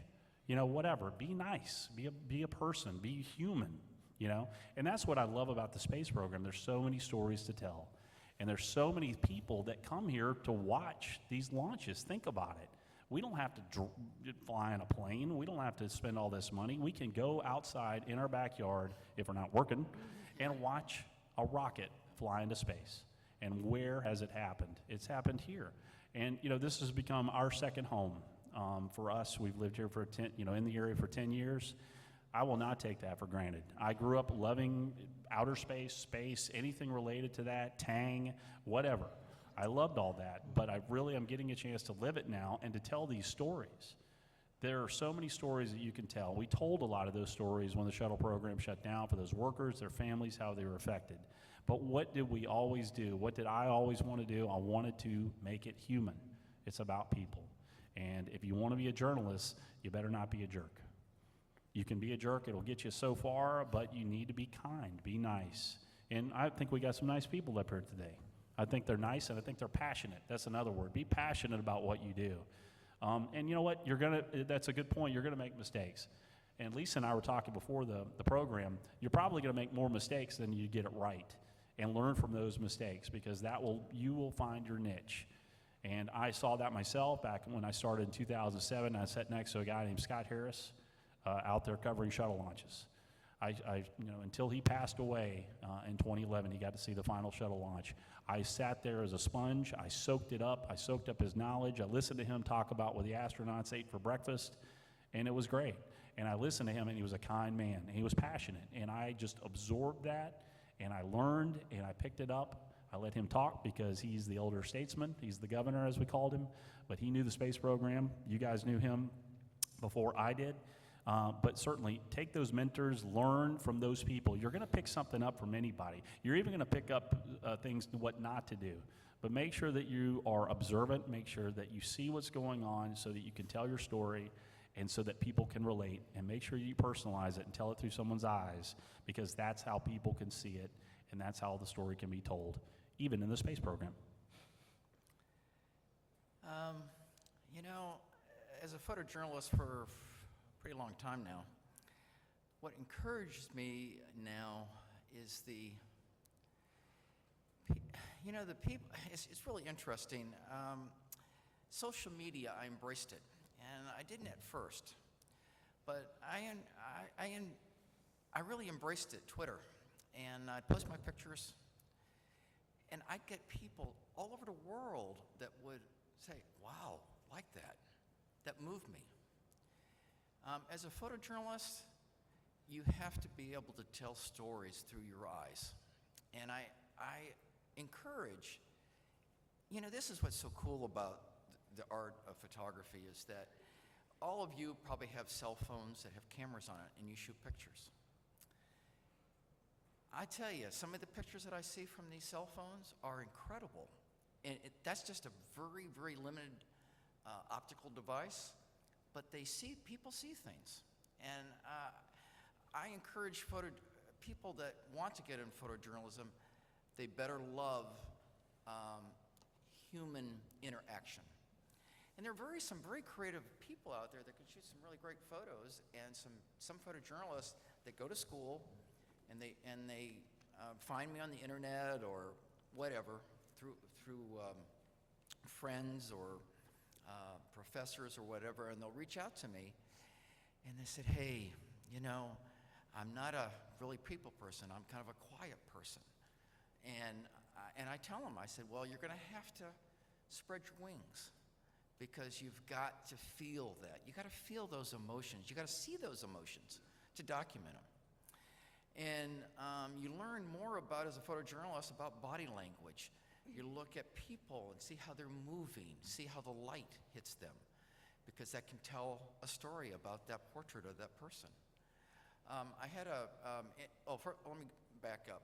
You know, whatever. Be nice. Be a person. Be human, you know? And that's what I love about the space program. There's so many stories to tell. And there's so many people that come here to watch these launches. Think about it. We don't have to fly in a plane. We don't have to spend all this money. We can go outside in our backyard, if we're not working, and watch a rocket fly into space. And where has it happened? It's happened here. And, you know, this has become our second home. For us, we've lived here for in the area for 10 years. I will not take that for granted. I grew up loving outer space, anything related to that, Tang, whatever. I loved all that, but I really am getting a chance to live it now and to tell these stories. There are so many stories that you can tell. We told a lot of those stories when the shuttle program shut down for those workers, their families, how they were affected. But what did we always do? What did I always want to do? I wanted to make it human. It's about people. And if you want to be a journalist, you better not be a jerk. You can be a jerk, it'll get you so far, but you need to be kind, be nice. And I think we got some nice people up here today. I think they're nice and I think they're passionate. That's another word. Be passionate about what you do. And you know what? That's a good point. You're going to make mistakes. And Lisa and I were talking before the program. You're probably going to make more mistakes than you get it right. And learn from those mistakes, because you will find your niche. And I saw that myself back when I started in 2007. I sat next to a guy named Scott Harris out there covering shuttle launches. Until he passed away in 2011, he got to see the final shuttle launch. I sat there as a sponge. I soaked it up. I soaked up his knowledge. I listened to him talk about what the astronauts ate for breakfast, and it was great. And I listened to him, and he was a kind man. And he was passionate, and I just absorbed that, and I learned, and I picked it up. I let him talk because he's the older statesman. He's the governor, as we called him, but he knew the space program. You guys knew him before I did. But certainly take those mentors, learn from those people. You're going to pick something up from anybody. You're even going to pick up things, what not to do. But make sure that you are observant. Make sure that you see what's going on so that you can tell your story and so that people can relate. And make sure you personalize it and tell it through someone's eyes, because that's how people can see it, and that's how the story can be told, even in the space program. As a photojournalist for pretty long time now, what encourages me now is the people. It's really interesting. Social media, I embraced it, and I didn't at first, but I really embraced it. Twitter, and I'd post my pictures, and I'd get people all over the world that would say, "Wow, like that. That moved me." As a photojournalist, you have to be able to tell stories through your eyes. And I encourage, this is what's so cool about the art of photography, is that all of you probably have cell phones that have cameras on it, and you shoot pictures. I tell you, some of the pictures that I see from these cell phones are incredible. And that's just a very, very limited optical device. But people see things. And I encourage people that want to get in photojournalism, they better love human interaction. And there are some very creative people out there that can shoot some really great photos, and some photojournalists that go to school and they find me on the internet or whatever through friends or professors or whatever, and they'll reach out to me and they said, "Hey, I'm not a really people person. I'm kind of a quiet person." And I tell them, I said, "Well, you're going to have to spread your wings, because you've got to feel that. You got to feel those emotions. You got to see those emotions to document them." And you learn more about, as a photojournalist, about body language. You look at people and see how they're moving, see how the light hits them. because that can tell a story about that portrait of that person. I had let me back up.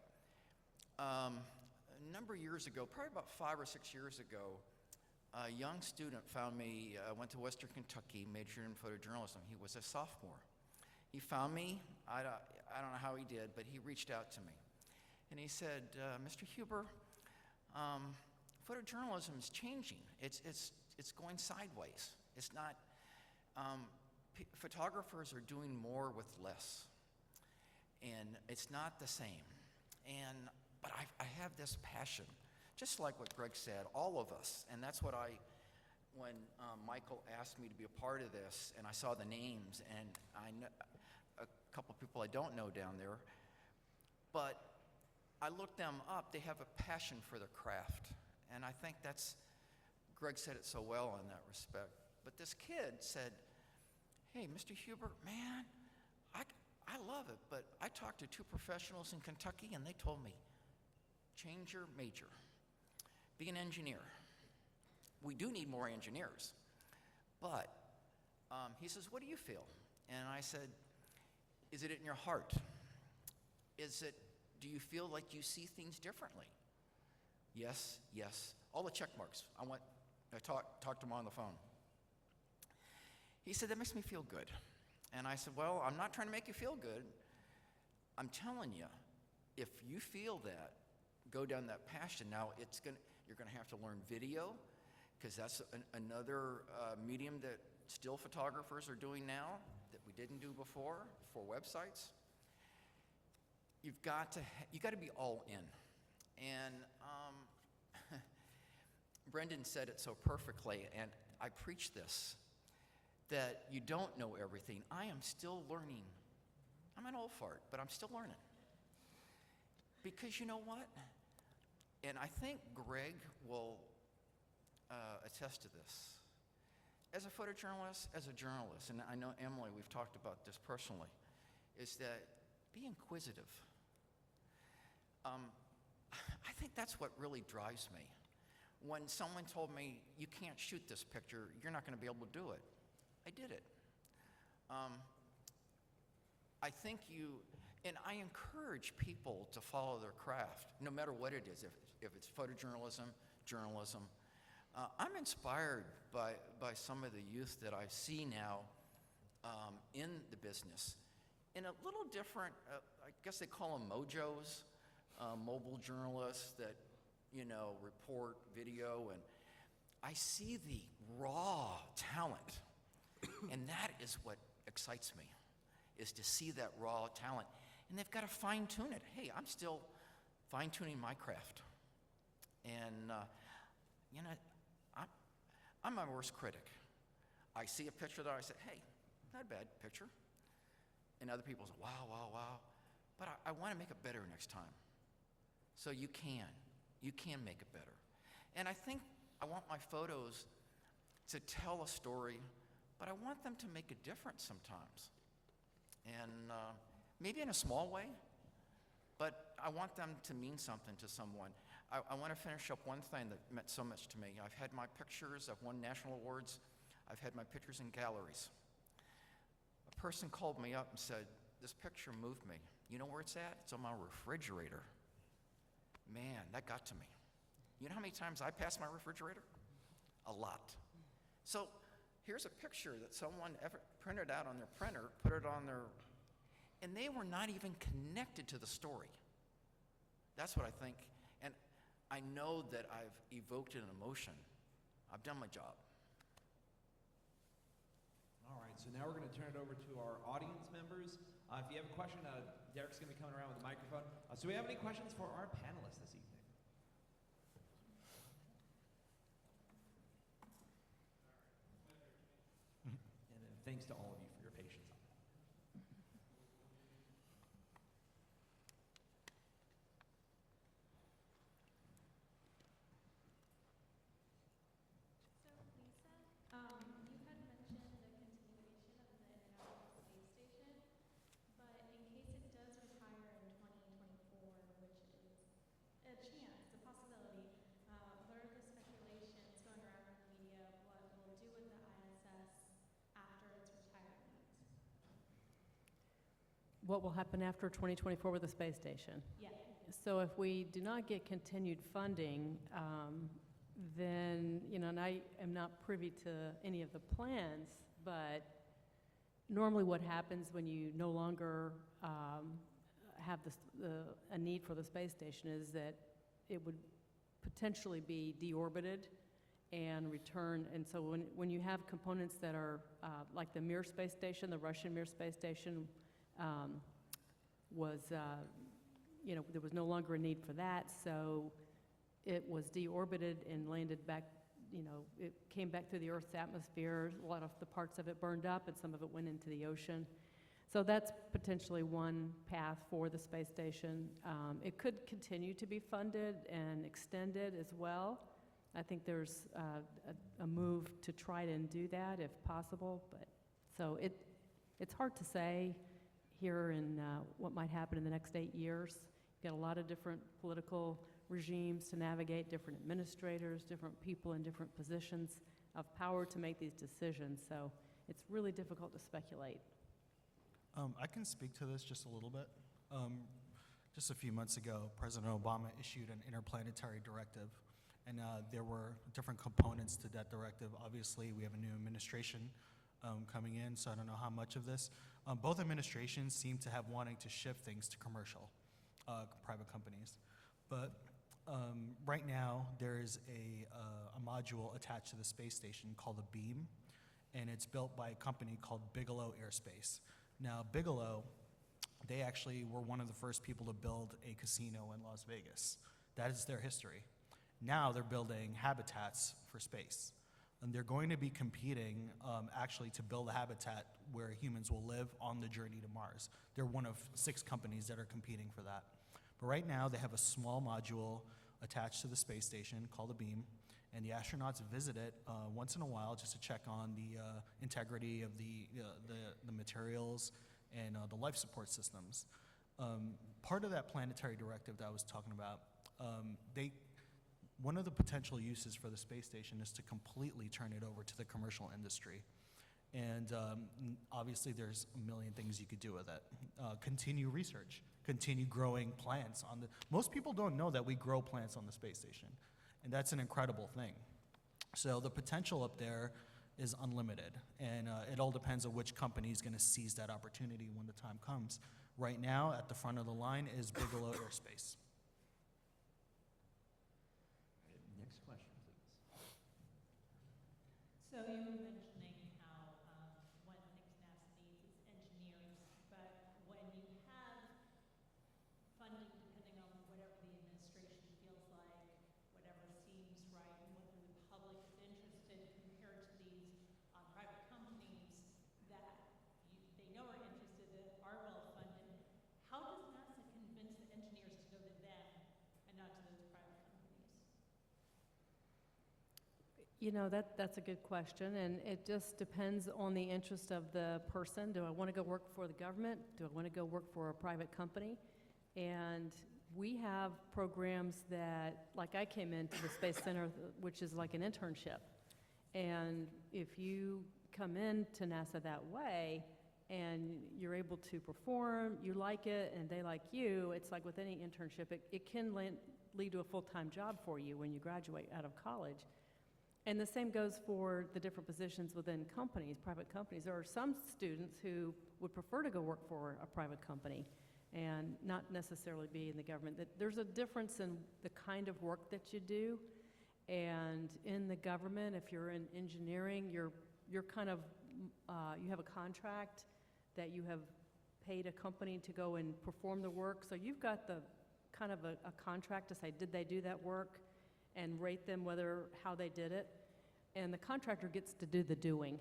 A number of years ago, probably about 5 or 6 years ago, a young student found me, went to Western Kentucky, majored in photojournalism. He was a sophomore. He found me, I don't know how he did, but he reached out to me. And he said, Mr. Huber, photojournalism is changing. It's going sideways. It's not, photographers are doing more with less. And it's not the same. But I have this passion, just like what Greg said, all of us. And that's what when Michael asked me to be a part of this, and I saw the names, and I know a couple of people I don't know down there, but I looked them up. They have a passion for their craft. And I think Greg said it so well in that respect. But this kid said, hey, Mr. Huber, man, I love it, but I talked to 2 professionals in Kentucky, and they told me, change your major. Be an engineer. We do need more engineers. But he says, what do you feel? And I said, is it in your heart? Do you feel like you see things differently? Yes, yes. All the check marks. I talked to him on the phone. He said, that makes me feel good. And I said, well, I'm not trying to make you feel good. I'm telling you, if you feel that, go down that passion. Now, you're going to have to learn video, because that's another medium that still photographers are doing now that we didn't do before for websites. You've got to be all in. And Brendan said it so perfectly, and I preach this, that you don't know everything. I am still learning. I'm an old fart, but I'm still learning. Because you know what? And I think Greg will attest to this. As a photojournalist, as a journalist, and I know Emily, we've talked about this personally, is that be inquisitive. I think that's what really drives me. When someone told me, you can't shoot this picture, you're not going to be able to do it, I did it. I think and I encourage people to follow their craft, no matter what it is, if it's photojournalism, journalism. I'm inspired by some of the youth that I see now in the business, in a little different, I guess they call them mojos, mobile journalists that, report video, and I see the raw talent, and that is what excites me, is to see that raw talent. And they've got to fine-tune it. Hey, I'm still fine-tuning my craft. And, I'm my worst critic. I see a picture that I say, hey, not a bad picture. And other people say, wow, wow, wow. But I want to make it better next time. So you can make it better. And I think I want my photos to tell a story, but I want them to make a difference sometimes. And maybe in a small way, but I want them to mean something to someone. I want to finish up one thing that meant so much to me. I've had my pictures, I've won national awards, I've had my pictures in galleries. A person called me up and said, this picture moved me. You know where it's at? It's on my refrigerator. Man, that got to me. You know how many times I pass my refrigerator? A lot. So here's a picture that someone ever printed out on their printer, put it on their, and they were not even connected to the story. That's what I think. And I know that I've evoked an emotion. I've done my job. All right, so now we're going to turn it over to our audience members. If you have a question, Derek's going to be coming around with a microphone. So we have any questions for our panelists this evening? And then thanks to all of you for your patience on that. So, Lisa, you had mentioned the continuation of the International Space Station, but in case it does retire in 2024, which is a chance, a possibility, what are the speculations going around in the media? What we'll do with the ISS What will happen after 2024 with the space station? Yeah. So if we do not get continued funding, then, and I am not privy to any of the plans, but normally what happens when you no longer have a need for the space station is that it would potentially be deorbited and return. And so when you have components that are like the Mir space station, the Russian Mir space station was, there was no longer a need for that, so it was deorbited and landed back, it came back through the Earth's atmosphere. A lot of the parts of it burned up and some of it went into the ocean. So that's potentially one path for the space station. It could continue to be funded and extended as well. I think there's a move to try and do that if possible, but so it's hard to say here in what might happen in the next 8 years. You've got a lot of different political regimes to navigate, different administrators, different people in different positions of power to make these decisions. So it's really difficult to speculate. I can speak to this just a little bit. Just a few months ago, President Obama issued an interplanetary directive, and there were different components to that directive. Obviously, we have a new administration coming in, so I don't know how much of this. Both administrations seem to have wanting to shift things to commercial, private companies. But right now, there is a module attached to the space station called a beam, and it's built by a company called Bigelow Aerospace. Now, Bigelow, they actually were one of the first people to build a casino in Las Vegas. That is their history. Now they're building habitats for space. And they're going to be competing actually to build a habitat where humans will live on the journey to Mars. They're one of 6 companies that are competing for that. But right now they have a small module attached to the space station called a beam, and the astronauts visit it once in a while just to check on the integrity of the materials and the life support systems. Part of that planetary directive that I was talking about, one of the potential uses for the space station is to completely turn it over to the commercial industry. And obviously there's a million things you could do with it. Continue research, continue growing plants on the, most people don't know that we grow plants on the space station. And that's an incredible thing. So the potential up there is unlimited. And it all depends on which company is gonna seize that opportunity when the time comes. Right now, at the front of the line is Bigelow Aerospace. Next question, please. So you were mentioning how one of the things NASA needs is engineers, but when you have funding depending on whatever the administration feels like, whatever seems right, and whether the public is interested compared to these private companies that they know are interested, that are well funded, how does NASA convince the engineers to go to them and not to those private companies? That's a good question, and it just depends on the interest of the person. Do I want to go work for the government? Do I want to go work for a private company? And we have programs that, like I came into the Space Center, which is like an internship. And if you come into NASA that way and you're able to perform, you like it, and they like you, it's like with any internship, it can lead to a full-time job for you when you graduate out of college. And the same goes for the different positions within companies, private companies. There are some students who would prefer to go work for a private company and not necessarily be in the government. There's a difference in the kind of work that you do. And in the government, if you're in engineering, you're kind of, you have a contract that you have paid a company to go and perform the work. So you've got the kind of a contract to say, did they do that work? And rate them how they did it. And the contractor gets to do the doing.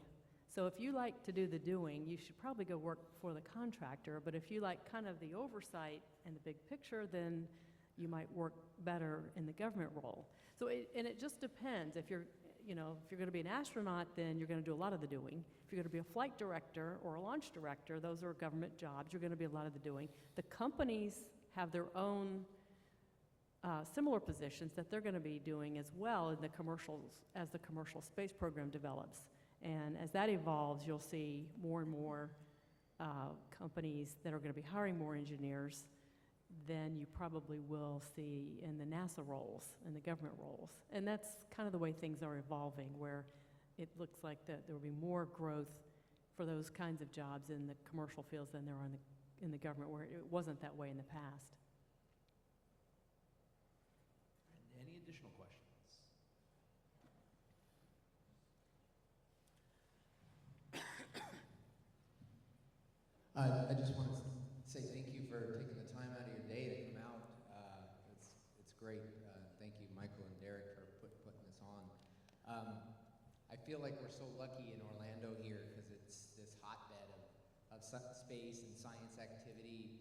So if you like to do the doing, you should probably go work for the contractor. But if you like kind of the oversight and the big picture, then you might work better in the government role. So it just depends. If you're going to be an astronaut, then you're going to do a lot of the doing. If you're going to be a flight director or a launch director, those are government jobs. You're going to be a lot of the doing. The companies have their own similar positions that they're going to be doing as well in the commercials as the commercial space program develops. And as that evolves, you'll see more and more companies that are going to be hiring more engineers than you probably will see in the NASA roles and the government roles. And that's kind of the way things are evolving, where it looks like that there will be more growth for those kinds of jobs in the commercial fields than there are in the government, where it wasn't that way in the past. And any additional questions? I just want to say thank you for taking the time out of your day to come out. It's great. Thank you, Michael and Derek, for putting this on. I feel like we're so lucky in Orlando here because it's this hotbed of space and science activity.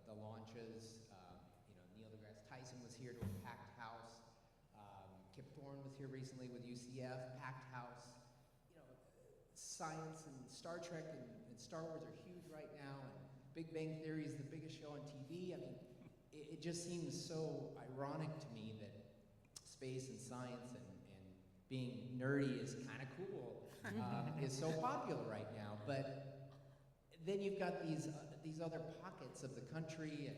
The launches. Neil deGrasse Tyson was here to a packed house. Kip Thorne was here recently with UCF, packed house. Science and Star Trek and Star Wars are huge right now, and Big Bang Theory is the biggest show on TV. I mean, it just seems so ironic to me that space and science and being nerdy is kind of cool, is so popular right now. But then you've got these other pockets of the country and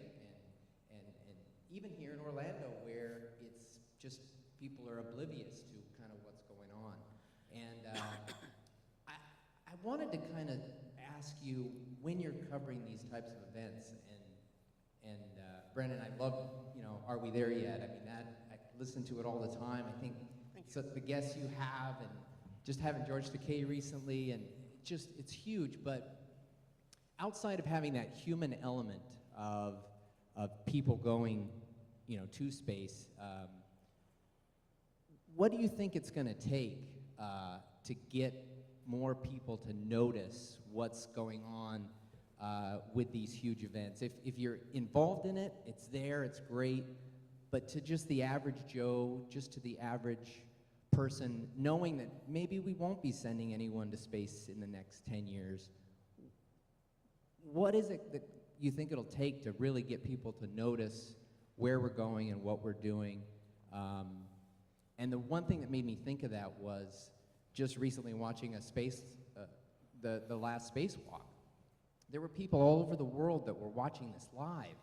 even here in Orlando where it's just people are oblivious to kind of what's going on. And I wanted to kind of ask you, when you're covering these types of events, and Brennan, I love, Are We There Yet? I mean, I listen to it all the time. I think so the guests you have, and just having George Takei recently, and it's huge. But outside of having that human element of people going, to space, what do you think it's going to take to get more people to notice what's going on with these huge events? If you're involved in it, it's there, it's great, but to just the average Joe, just to the average person, knowing that maybe we won't be sending anyone to space in the next 10 years, what is it that you think it'll take to really get people to notice where we're going and what we're doing? And the one thing that made me think of that was just recently watching the last spacewalk. There were people all over the world that were watching this live,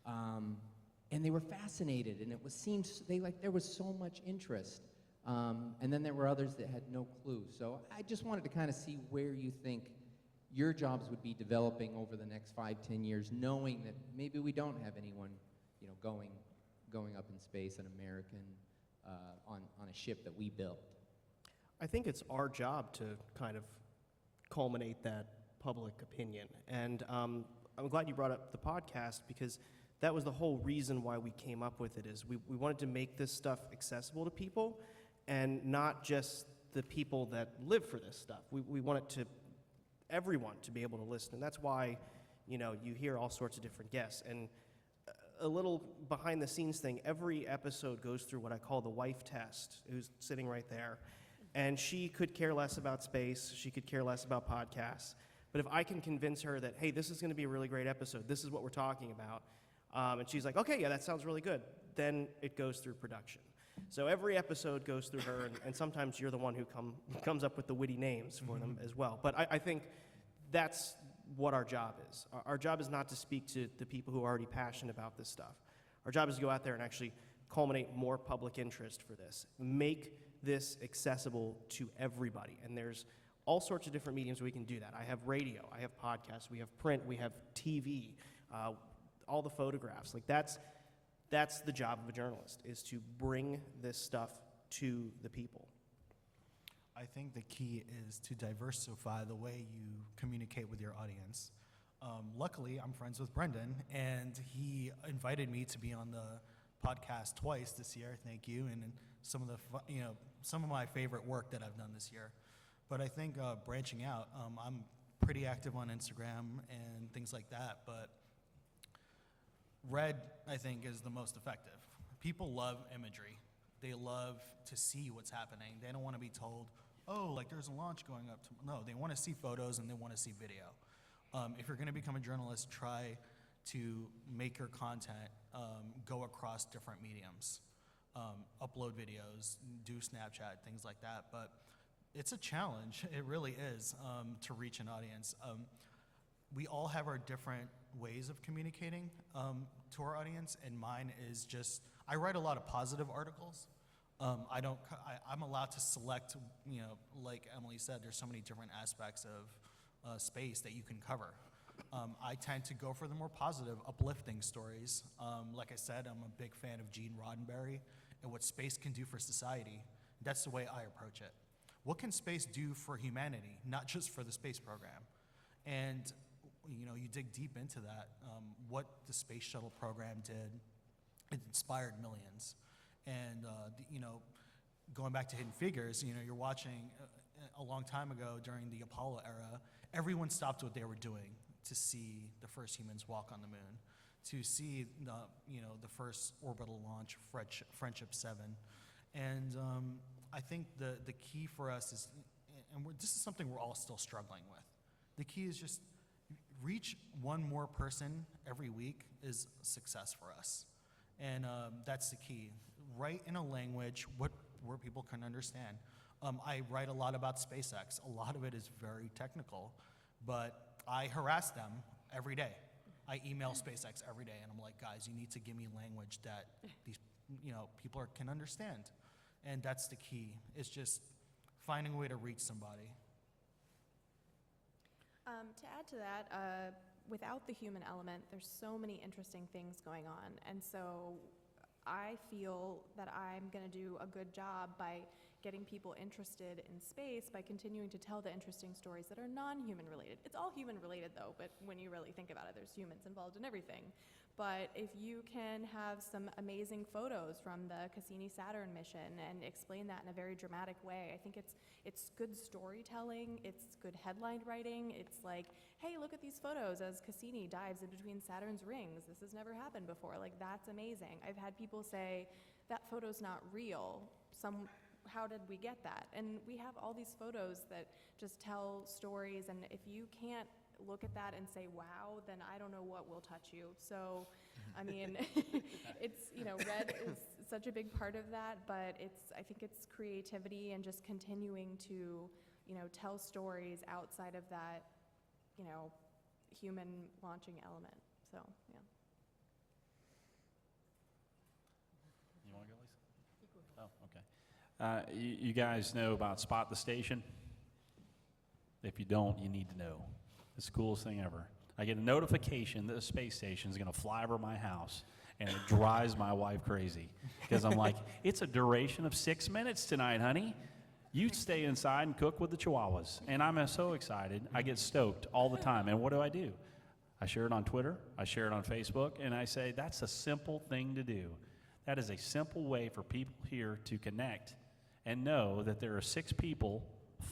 and they were fascinated, and there was so much interest. And then there were others that had no clue. So I just wanted to kind of see where you think your jobs would be developing over the next 5-10 years, knowing that maybe we don't have anyone, going up in space, an American, on a ship that we built. I think it's our job to kind of culminate that public opinion. And I'm glad you brought up the podcast, because that was the whole reason why we came up with it, is we wanted to make this stuff accessible to people, and not just the people that live for this stuff. We wanted everyone to be able to listen, and that's why, you hear all sorts of different guests. And a little behind the scenes thing, every episode goes through what I call the wife test, who's sitting right there. And she could care less about space, she could care less about podcasts, but if I can convince her that, hey, this is going to be a really great episode, this is what we're talking about, and she's like, okay, yeah, that sounds really good, then it goes through production. So every episode goes through her, and sometimes you're the one who comes up with the witty names for them as well. But I think that's what our job is. Our job is not to speak to the people who are already passionate about this stuff. Our job is to go out there and actually culminate more public interest for this. Make this accessible to everybody. And there's all sorts of different mediums we can do that. I have radio, I have podcasts, we have print, we have TV, all the photographs. Like that's the job of a journalist, is to bring this stuff to the people. I think the key is to diversify the way you communicate with your audience. Luckily, I'm friends with Brendan, and he invited me to be on the podcast twice this year. Thank you, and some of my favorite work that I've done this year. But I think branching out, I'm pretty active on Instagram and things like that. But red, I think, is the most effective. People love imagery. They love to see what's happening. They don't want to be told, oh, like there's a launch going up. No, they want to see photos and they want to see video. If you're going to become a journalist, try to make your content go across different mediums. Upload videos, do Snapchat, things like that. But it's a challenge. It really is, to reach an audience. we all have our different ways of communicating to our audience, and mine is just, I write a lot of positive articles. I'm allowed to select, like Emilee said, there's so many different aspects of space that you can cover. I tend to go for the more positive, uplifting stories. Like I said, I'm a big fan of Gene Roddenberry and what space can do for society. That's the way I approach it. What can space do for humanity, not just for the space program? And you dig deep into that. What the space shuttle program did, it inspired millions. And going back to Hidden Figures, you're watching a long time ago during the Apollo era, everyone stopped what they were doing to see the first humans walk on the moon, to see the first orbital launch, Friendship 7. And I think the key for us is, and this is something we're all still struggling with, the key is just reach one more person every week is a success for us. And that's the key. Write in a language where people can understand. I write a lot about SpaceX. A lot of it is very technical, but I harass them every day. I email SpaceX every day, and I'm like, guys, you need to give me language that these people can understand. And that's the key. It's just finding a way to reach somebody. To add to that, without the human element, there's so many interesting things going on. And so I feel that I'm going to do a good job by getting people interested in space by continuing to tell the interesting stories that are non-human related. It's all human related though, but when you really think about it, there's humans involved in everything. But if you can have some amazing photos from the Cassini-Saturn mission and explain that in a very dramatic way, I think it's good storytelling, it's good headline writing. It's like, hey, look at these photos as Cassini dives in between Saturn's rings. This has never happened before. Like, that's amazing. I've had people say, that photo's not real. How did we get that? And we have all these photos that just tell stories, and if you can't look at that and say, wow, then I don't know what will touch you. So, I mean, it's, red is such a big part of that, but I think it's creativity and just continuing to, tell stories outside of that, human launching element. So, yeah. You want to go, Lisa? Oh, okay. You guys know about Spot the Station? If you don't, you need to know. It's the coolest thing ever. I get a notification that a space station is going to fly over my house, and it drives my wife crazy because I'm like, it's a duration of 6 minutes tonight, honey. You stay inside and cook with the chihuahuas. And I'm so excited. I get stoked all the time. And what do? I share it on Twitter. I share it on Facebook. And I say, that's a simple thing to do. That is a simple way for people here to connect and know that there are 6 people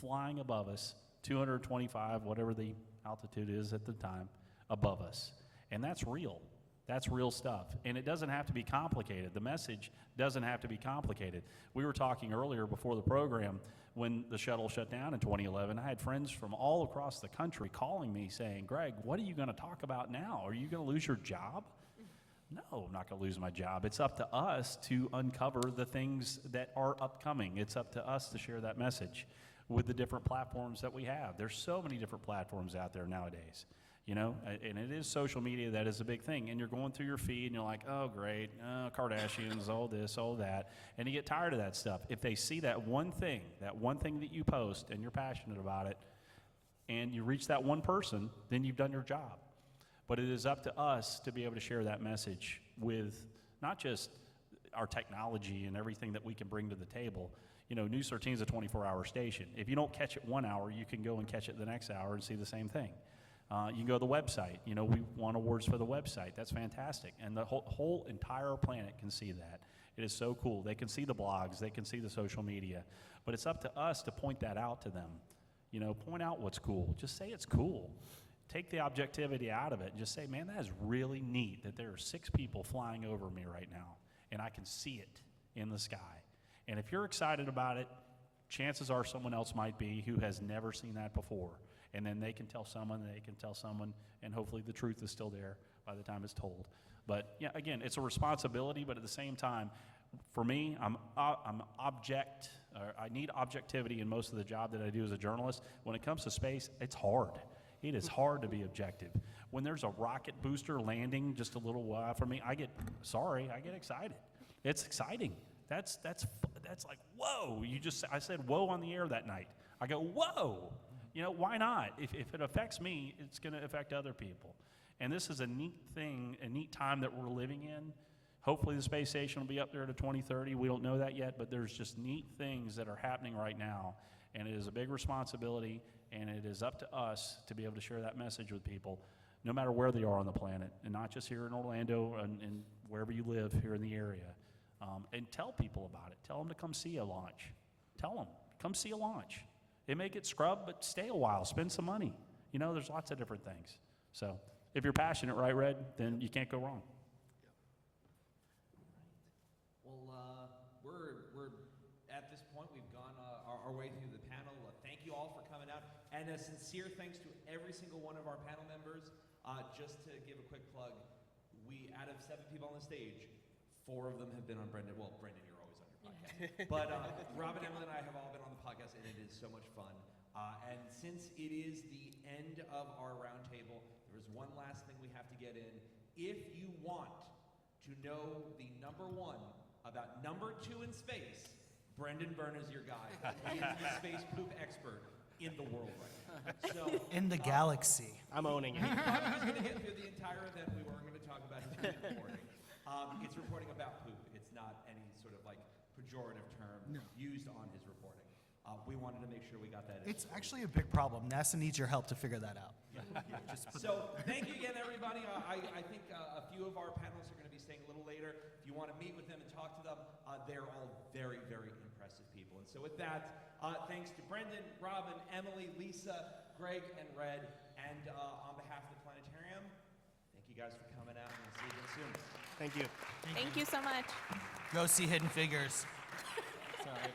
flying above us, 225, whatever the altitude is at the time, above us. And that's real. That's real stuff. And it doesn't have to be complicated. The message doesn't have to be complicated. We were talking earlier before the program, when the shuttle shut down in 2011, I had friends from all across the country calling me saying, Greg, what are you going to talk about now? Are you going to lose your job? No, I'm not going to lose my job. It's up to us to uncover the things that are upcoming. It's up to us to share that message with the different platforms that we have. There's so many different platforms out there nowadays, and it is social media that is a big thing. And you're going through your feed and you're like, oh, great, Kardashians, all this, all that. And you get tired of that stuff. If they see that one thing that you post and you're passionate about it, and you reach that one person, then you've done your job. But it is up to us to be able to share that message with not just our technology and everything that we can bring to the table. News 13 is a 24-hour station. If you don't catch it 1 hour, you can go and catch it the next hour and see the same thing. You can go to the website. We won awards for the website. That's fantastic. And the whole entire planet can see that. It is so cool. They can see the blogs. They can see the social media. But it's up to us to point that out to them. Point out what's cool. Just say it's cool. Take the objectivity out of it and just say, man, that is really neat that there are 6 people flying over me right now, and I can see it in the sky. And if you're excited about it, chances are someone else might be who has never seen that before. And then they can tell someone, and hopefully the truth is still there by the time it's told. But yeah, again, it's a responsibility, but at the same time, for me, I need objectivity in most of the job that I do as a journalist. When it comes to space, it's hard. It is hard to be objective. When there's a rocket booster landing just a little while from me, I get excited. It's exciting. That's like, whoa. I said whoa on the air that night. I go, whoa. You know, why not? If it affects me, it's going to affect other people. And this is a neat thing, a neat time that we're living in. Hopefully the space station will be up there to 2030. We don't know that yet, but there's just neat things that are happening right now. And it is a big responsibility, and it is up to us to be able to share that message with people, no matter where they are on the planet, and not just here in Orlando and wherever you live here in the area. And tell people about it. Tell them to come see a launch. Tell them, come see a launch. It may get scrubbed, but stay a while, spend some money. You know, there's lots of different things. So if you're passionate, right, Red, then you can't go wrong. Well, we're at this point, we've gone our way through the panel. Thank you all for coming out. And a sincere thanks to every single one of our panel members. Just to give a quick plug, out of 7 people on the stage, 4 of them have been on Brendan. Well, Brendan, you're always on your podcast. But Robin, Emily, and I have all been on the podcast, and it is so much fun. And since it is the end of our roundtable, there is one last thing we have to get in. If you want to know the number 1 about number 2 in space, Brendan Byrne is your guy. He is the space poop expert in the world right now. So, In the galaxy. I'm owning it. He's going to get through the entire event. We weren't going to talk about his reporting. It's reporting about poop. It's not any sort of like pejorative term used on his reporting. We wanted to make sure we got that in. It's actually a big problem. NASA needs your help to figure that out. So thank you again, everybody. I think a few of our panelists are going to be staying a little later. If you want to meet with them and talk to them, they're all very, very impressive people. And so with that, thanks to Brendan, Robin, Emily, Lisa, Greg, and Red. And on behalf of the planetarium, thank you guys for coming out, and we'll see you again soon. Thank you. Thank you so much. Go see Hidden Figures. Sorry.